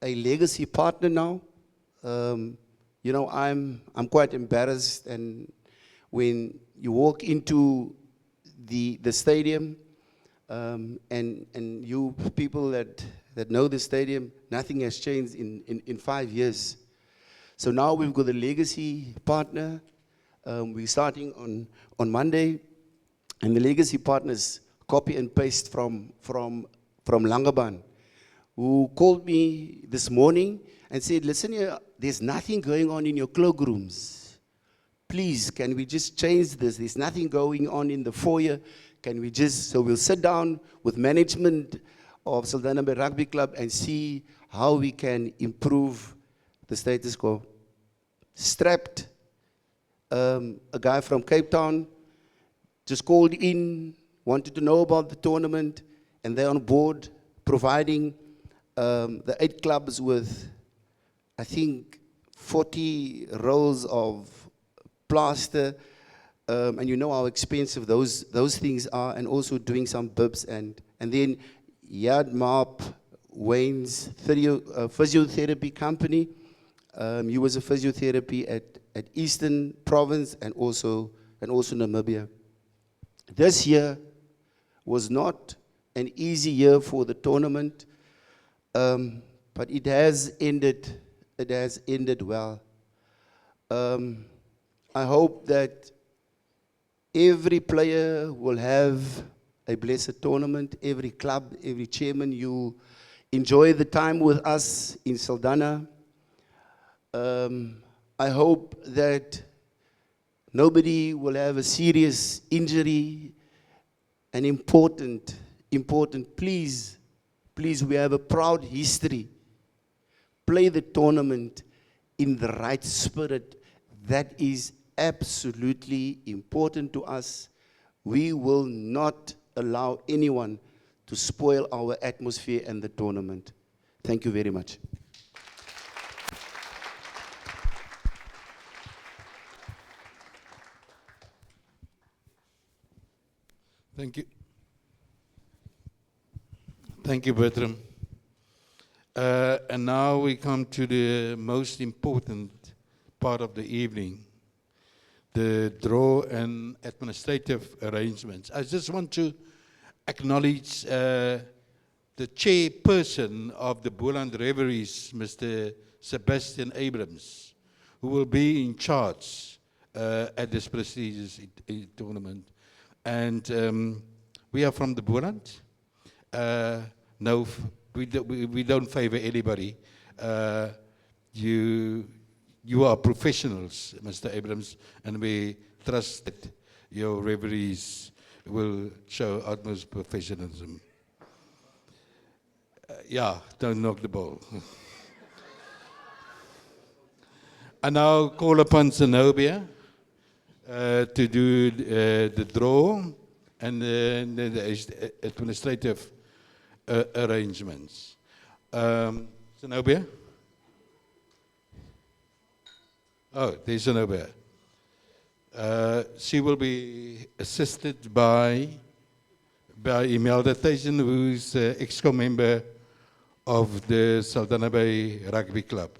legacy partner now. You know, I'm quite embarrassed, and when you walk into the stadium, and you people that know the stadium, nothing has changed in 5 years. So now we've got a legacy partner. We're starting on Monday, and the legacy partners copy and paste from Langaban, who called me this morning and said, listen here, there's nothing going on in your cloakrooms. Please, can we just change this? There's nothing going on in the foyer. Can we just, so we'll sit down with management of Saldanha Bay Rugby Club and see how we can improve the status quo. Strapped, a guy from Cape Town just called in, wanted to know about the tournament, and they're on board providing the 8 clubs with, I think, 40 rolls of plaster, and you know how expensive those things are, and also doing some bibs, and then Yard Map, Wayne's physiotherapy company. He was a physiotherapy at Eastern Province and also Namibia. This year was not an easy year for the tournament, but it has ended well. I hope that every player will have a blessed tournament, every club, every chairman, you enjoy the time with us in Saldanha. I hope that nobody will have a serious injury. And important, please, we have a proud history. Play the tournament in the right spirit. That is absolutely important to us. We will not allow anyone to spoil our atmosphere and the tournament. Thank you very much. Thank you. Thank you, Bertram. And now we come to the most important part of the evening, the draw and administrative arrangements. I just want to acknowledge the chairperson of the Boland Reveries, Mr. Sebastian Abrams, who will be in charge at this prestigious tournament. And we are from the Boland. No, we don't favor anybody. You are professionals, Mr. Abrams, and we trust that your reveries will show utmost professionalism. Yeah, don't knock the ball. I now call upon Zenobia to do the draw and the administrative arrangements. Zenobia? Oh, there's Zenobia. She will be assisted by Imelda Tyson, who is an EXCO member of the Saldanha Bay Rugby Club.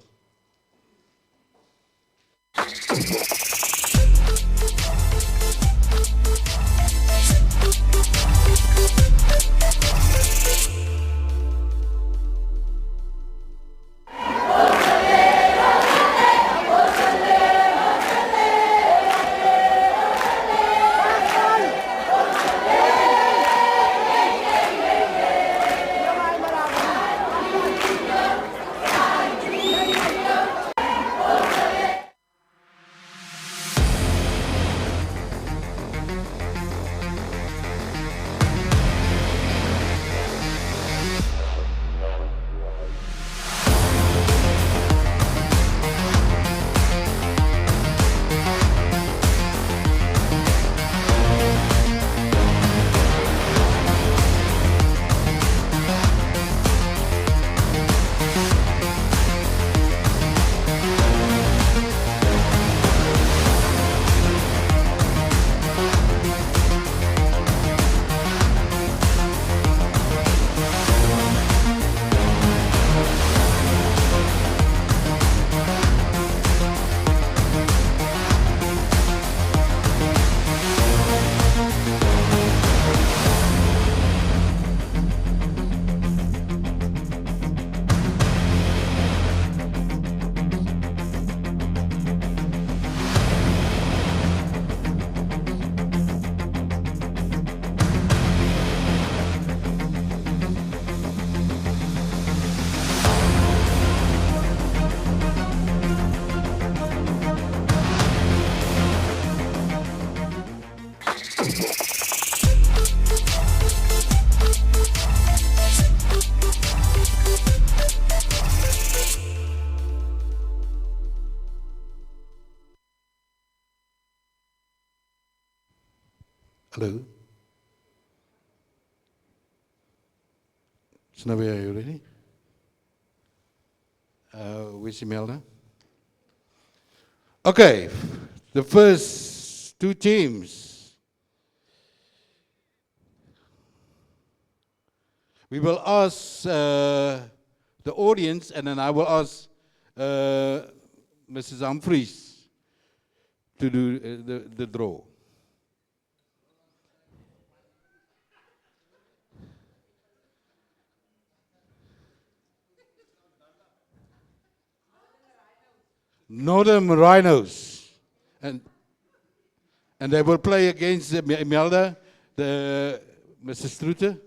Hello. Snabby, are you ready? Where's Imelda? Okay, the first two teams. We will ask the audience, and then I will ask Mrs. Humphries to do the draw. Northern Rhinos. And they will play against Imelda, the Mrs. Strutte.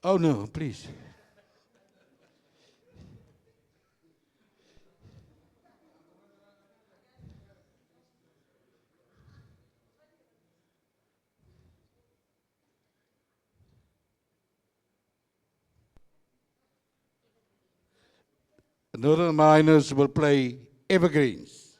Oh no, please. The Northern Rhinos will play Evergreens.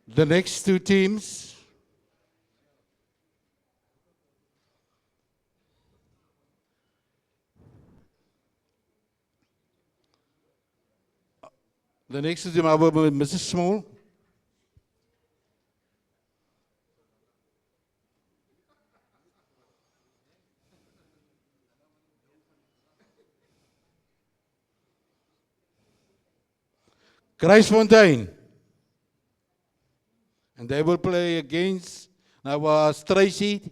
The next two teams. The next two teams are Mrs. Small. Kruisfontein. And they will play against, now was Tracy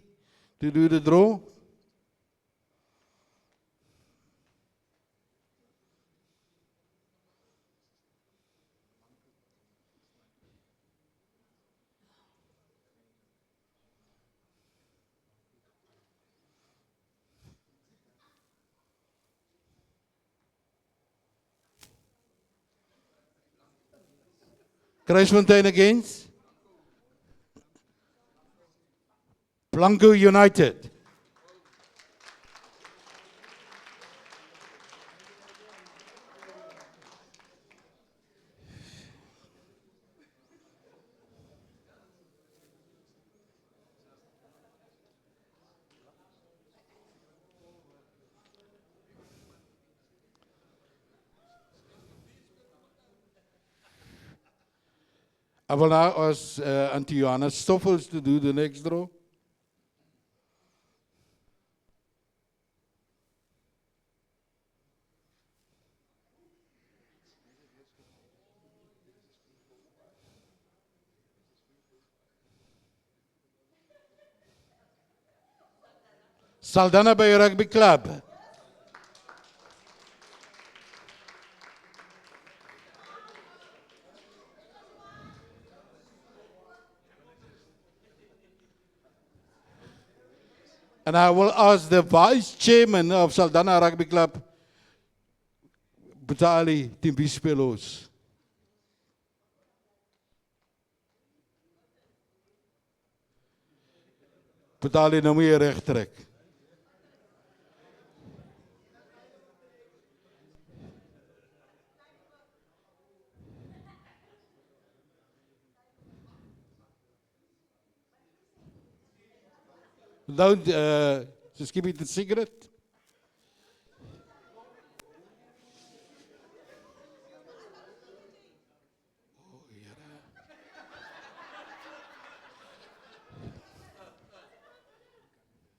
to do the draw. Kruisfontein against Blanco United. I will now ask Auntie Johanna Stoffels to do the next draw. Saldanha Bay Rugby Club. And I will ask the vice chairman of Saldanha Rugby Club, Butali Timbispilos. Butali, nou moet je recht trekken. Don't just keep it a secret.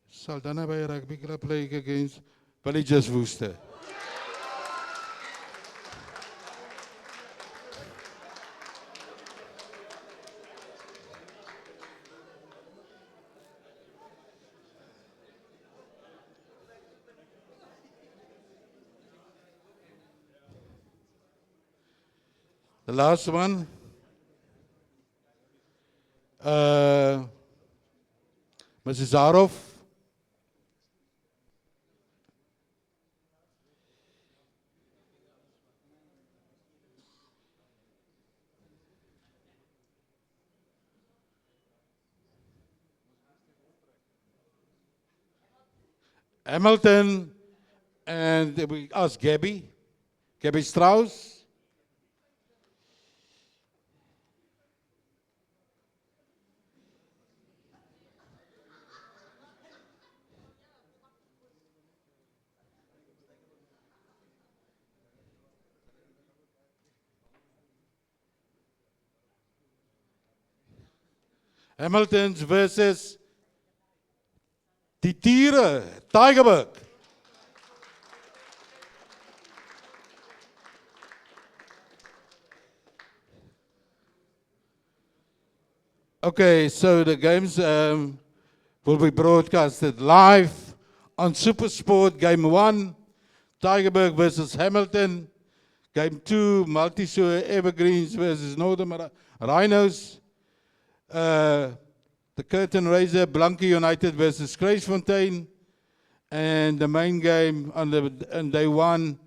Saldanha Bay Rugby Club playing against Villagers Worcester. The last one, Mrs. Zaroff Hamilton, and we ask Gabby Strauss. Hamilton's versus die Tiere, Tigerberg. Okay, so the games will be broadcasted live on Supersport. Game 1, Tigerberg versus Hamilton. Game 2, Multi-Shore Evergreens versus Northern Rhinos. The curtain raiser, Blanca United versus Kruisfontein. And the main game on day 1,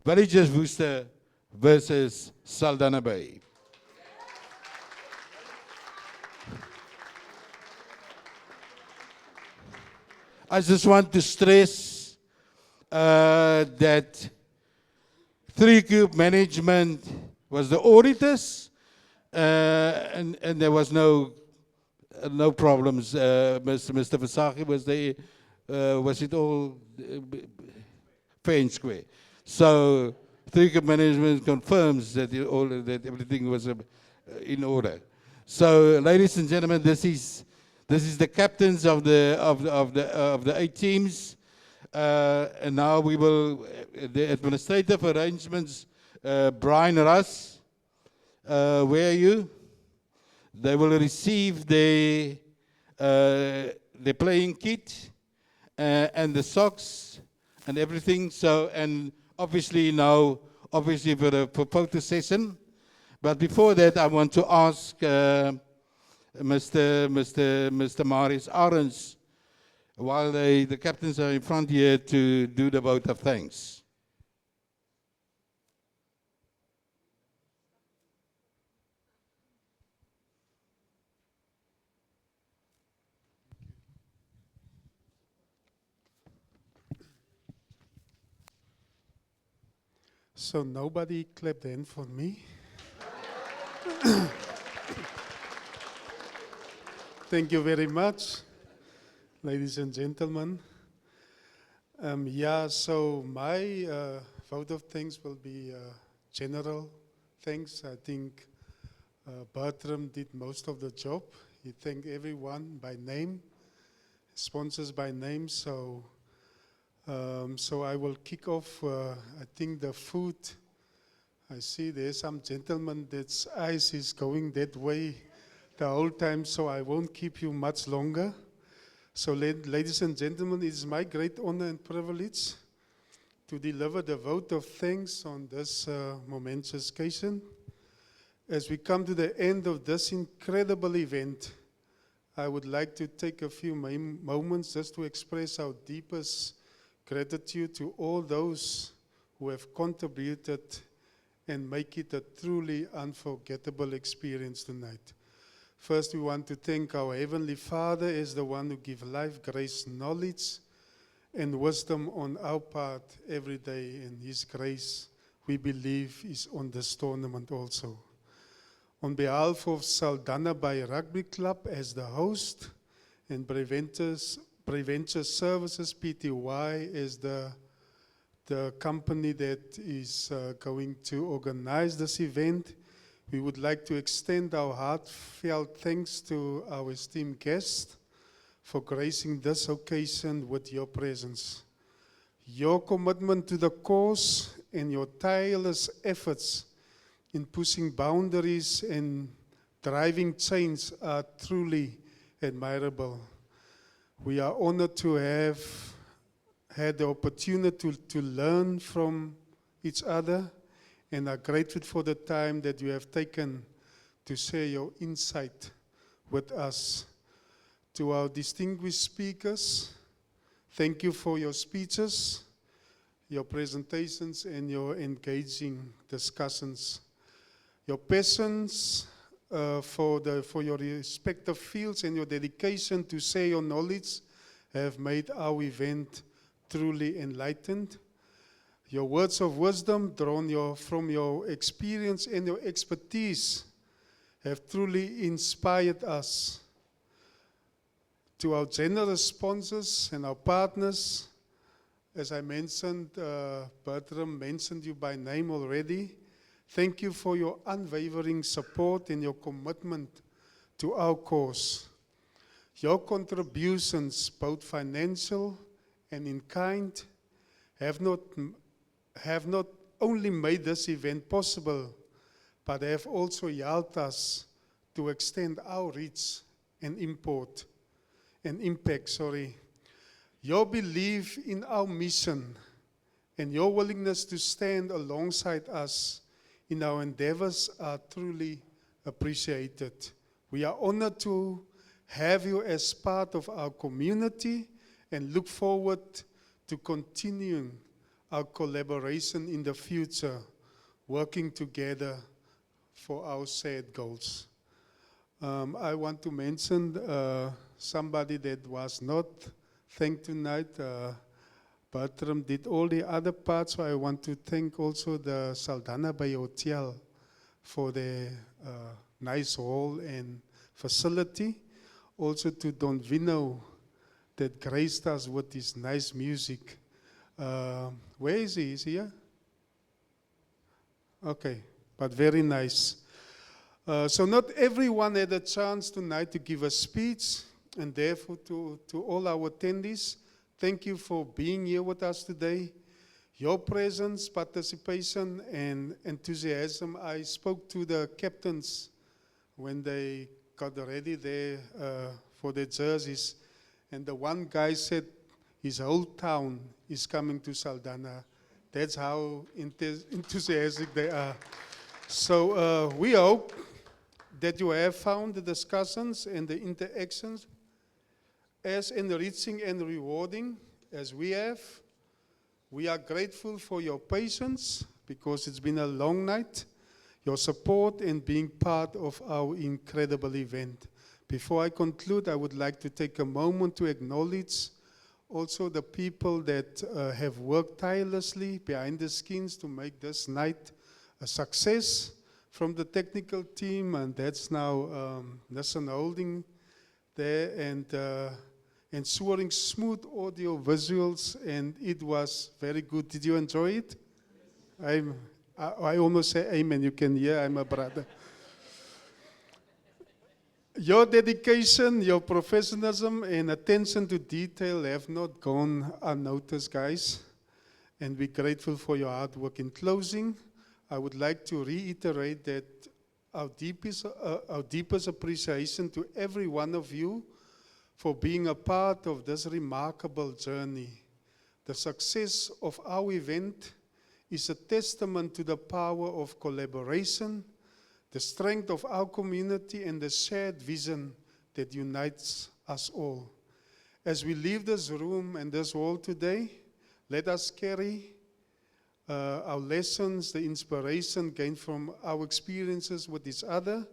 Villages Worcester versus Saldanha Bay. I just want to stress that 3Cube management was the auditors, and there was no problems. Mr. Versaghi was there. Was it all fair and square? So 3Cube management confirms that that everything was in order. So, ladies and gentlemen, this is the captains of the 8 teams. And now we will, the administrative arrangements, Brian Russ, where are you? They will receive the playing kit and the socks and everything. So, and obviously now, for photo session. But before that, I want to ask Mr. Marius Arends, while the captains are in front here, to do the vote of thanks. So nobody clapped in for me. Thank you very much, ladies and gentlemen. So my vote of thanks will be general thanks. I think Bertram did most of the job. He thanked everyone by name, sponsors by name. So I will kick off. I think the food. I see there's some gentleman that's eyes is going that way the whole time, so I won't keep you much longer. So ladies and gentlemen, it is my great honor and privilege to deliver the vote of thanks on this momentous occasion. As we come to the end of this incredible event, I would like to take a few moments just to express our deepest gratitude to all those who have contributed and make it a truly unforgettable experience tonight. First, we want to thank our Heavenly Father as the one who gives life, grace, knowledge, and wisdom on our part every day. And His grace, we believe, is on this tournament also. On behalf of Saldanha Bay Rugby Club as the host, and Preventive Services Pty as the company that is going to organize this event, we would like to extend our heartfelt thanks to our esteemed guests for gracing this occasion with your presence. Your commitment to the cause and your tireless efforts in pushing boundaries and driving change are truly admirable. We are honored to have had the opportunity to learn from each other, and are grateful for the time that you have taken to share your insight with us. To our distinguished speakers, thank you for your speeches, your presentations, and your engaging discussions. Your passions for your respective fields and your dedication to share your knowledge have made our event truly enlightened. Your words of wisdom drawn from your experience and your expertise have truly inspired us. To our generous sponsors and our partners, as I mentioned, Bertram mentioned you by name already. Thank you for your unwavering support and your commitment to our cause. Your contributions, both financial and in kind, have not only made this event possible, but have also helped us to extend our reach and impact. Your belief in our mission and your willingness to stand alongside us in our endeavors are truly appreciated. We are honored to have you as part of our community and look forward to continuing our collaboration in the future, working together for our shared goals. I want to mention somebody that was not thanked tonight. Bertram did all the other parts, so I want to thank also the Saldanha Bay Hotel for their nice hall and facility. Also to Don Vino that graced us with his nice music. Where is he? Is he here? Okay, but very nice. So not everyone had a chance tonight to give a speech, and therefore to all our attendees, thank you for being here with us today. Your presence, participation, and enthusiasm. I spoke to the captains when they got ready there for their jerseys, and the one guy said his whole town is coming to Saldanha. That's how enthusiastic they are. So we hope that you have found the discussions and the interactions as enriching and rewarding as we have. We are grateful for your patience because it's been a long night, your support and being part of our incredible event. Before I conclude, I would like to take a moment to acknowledge also the people that have worked tirelessly behind the scenes to make this night a success. From the technical team, and that's now nissenholdings there, and ensuring smooth audio visuals, and it was very good. Did you enjoy it? I almost say amen. You can hear I'm a brother. Your dedication, your professionalism, and attention to detail have not gone unnoticed, guys, and we're grateful for your hard work. In closing, I would like to reiterate that our deepest appreciation to every one of you for being a part of this remarkable journey. The success of our event is a testament to the power of collaboration, the strength of our community, and the shared vision that unites us all. As we leave this room and this hall today, let us carry our lessons, the inspiration gained from our experiences with each other,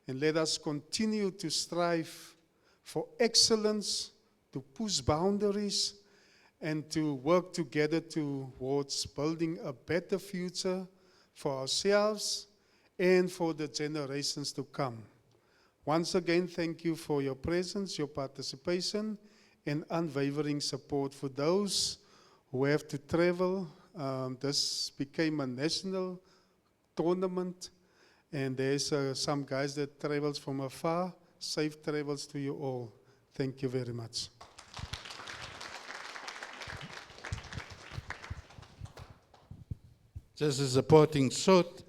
and let us continue to strive for excellence, to push boundaries, and to work together towards building a better future for ourselves and for the generations to come. Once again, thank you for your presence, your participation, and unwavering support. For those who have to travel, this became a national tournament, and there's some guys that travels from afar. Safe travels to you all. Thank you very much. Just a supporting shot.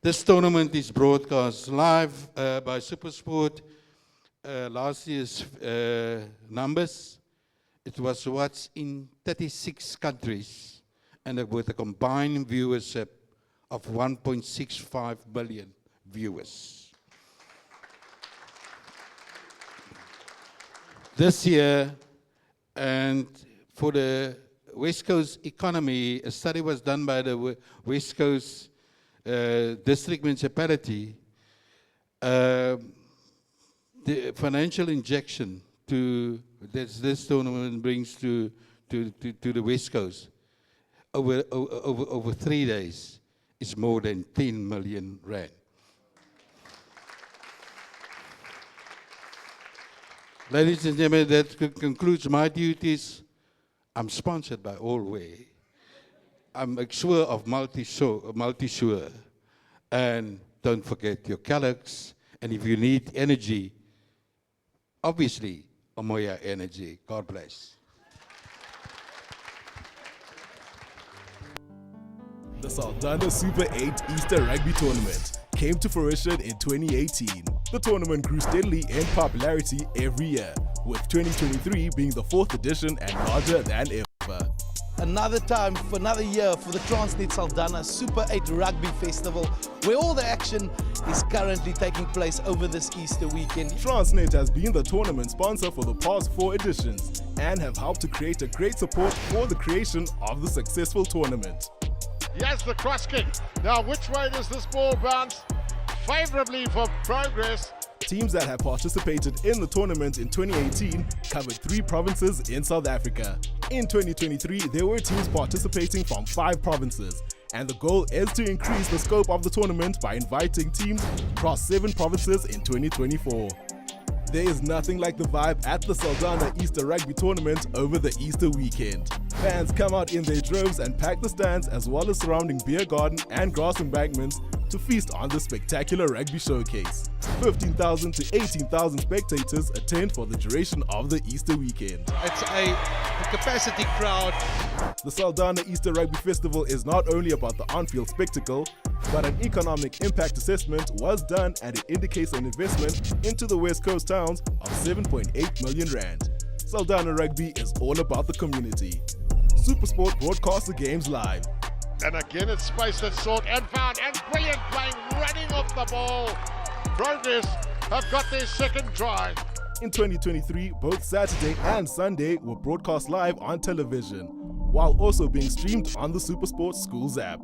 This tournament is broadcast live by SuperSport. Last year's numbers, it was watched in 36 countries and with a combined viewership of 1.65 billion viewers. This year, and for the West Coast economy, a study was done by the West Coast District Municipality. The financial injection to this tournament brings to to the West Coast over 3 days is more than 10 million rand. Ladies and gentlemen, that concludes my duties. I'm sponsored by Allway. I'm ex-sure of multi-sure. And don't forget your Kellogg's. And if you need energy, obviously, Omoya Energy. God bless. The Saldanha Super 8 Easter Rugby Tournament came to fruition in 2018. The tournament grew steadily in popularity every year, with 2023 being the 4th edition and larger than ever. Another time for another year for the Transnet Saldanha Super 8 Rugby Festival, where all the action is currently taking place over this Easter weekend. Transnet has been the tournament sponsor for the past 4 editions and have helped to create a great support for the creation of the successful tournament. Yes, the cross kick. Now, which way does this ball bounce? Favorably for Progress. Teams that have participated in the tournament in 2018 covered 3 provinces in South Africa. In 2023, there were teams participating from 5 provinces, and the goal is to increase the scope of the tournament by inviting teams across 7 provinces in 2024. There is nothing like the vibe at the Saldanha Easter Rugby Tournament over the Easter weekend. Fans come out in their droves and pack the stands as well as surrounding beer garden and grass embankments to feast on the spectacular rugby showcase. 15,000 to 18,000 spectators attend for the duration of the Easter weekend. It's a capacity crowd. The Saldanha Easter Rugby Festival is not only about the on-field spectacle, but an economic impact assessment was done and it indicates an investment into the West Coast towns of 7.8 million rand. Saldanha Rugby is all about the community. SuperSport broadcasts the games live. And again, it's space that's sought and found, and brilliant playing, running off the ball. Progress have got their second try. In 2023, both Saturday and Sunday were broadcast live on television, while also being streamed on the SuperSport Schools app.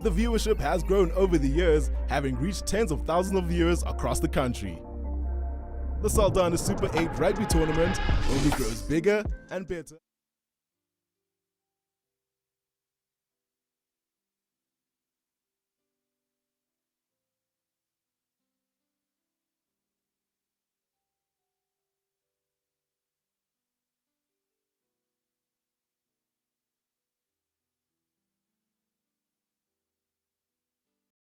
The viewership has grown over the years, having reached tens of thousands of viewers across the country. The Saldanha Super 8 Rugby Tournament only grows bigger and better.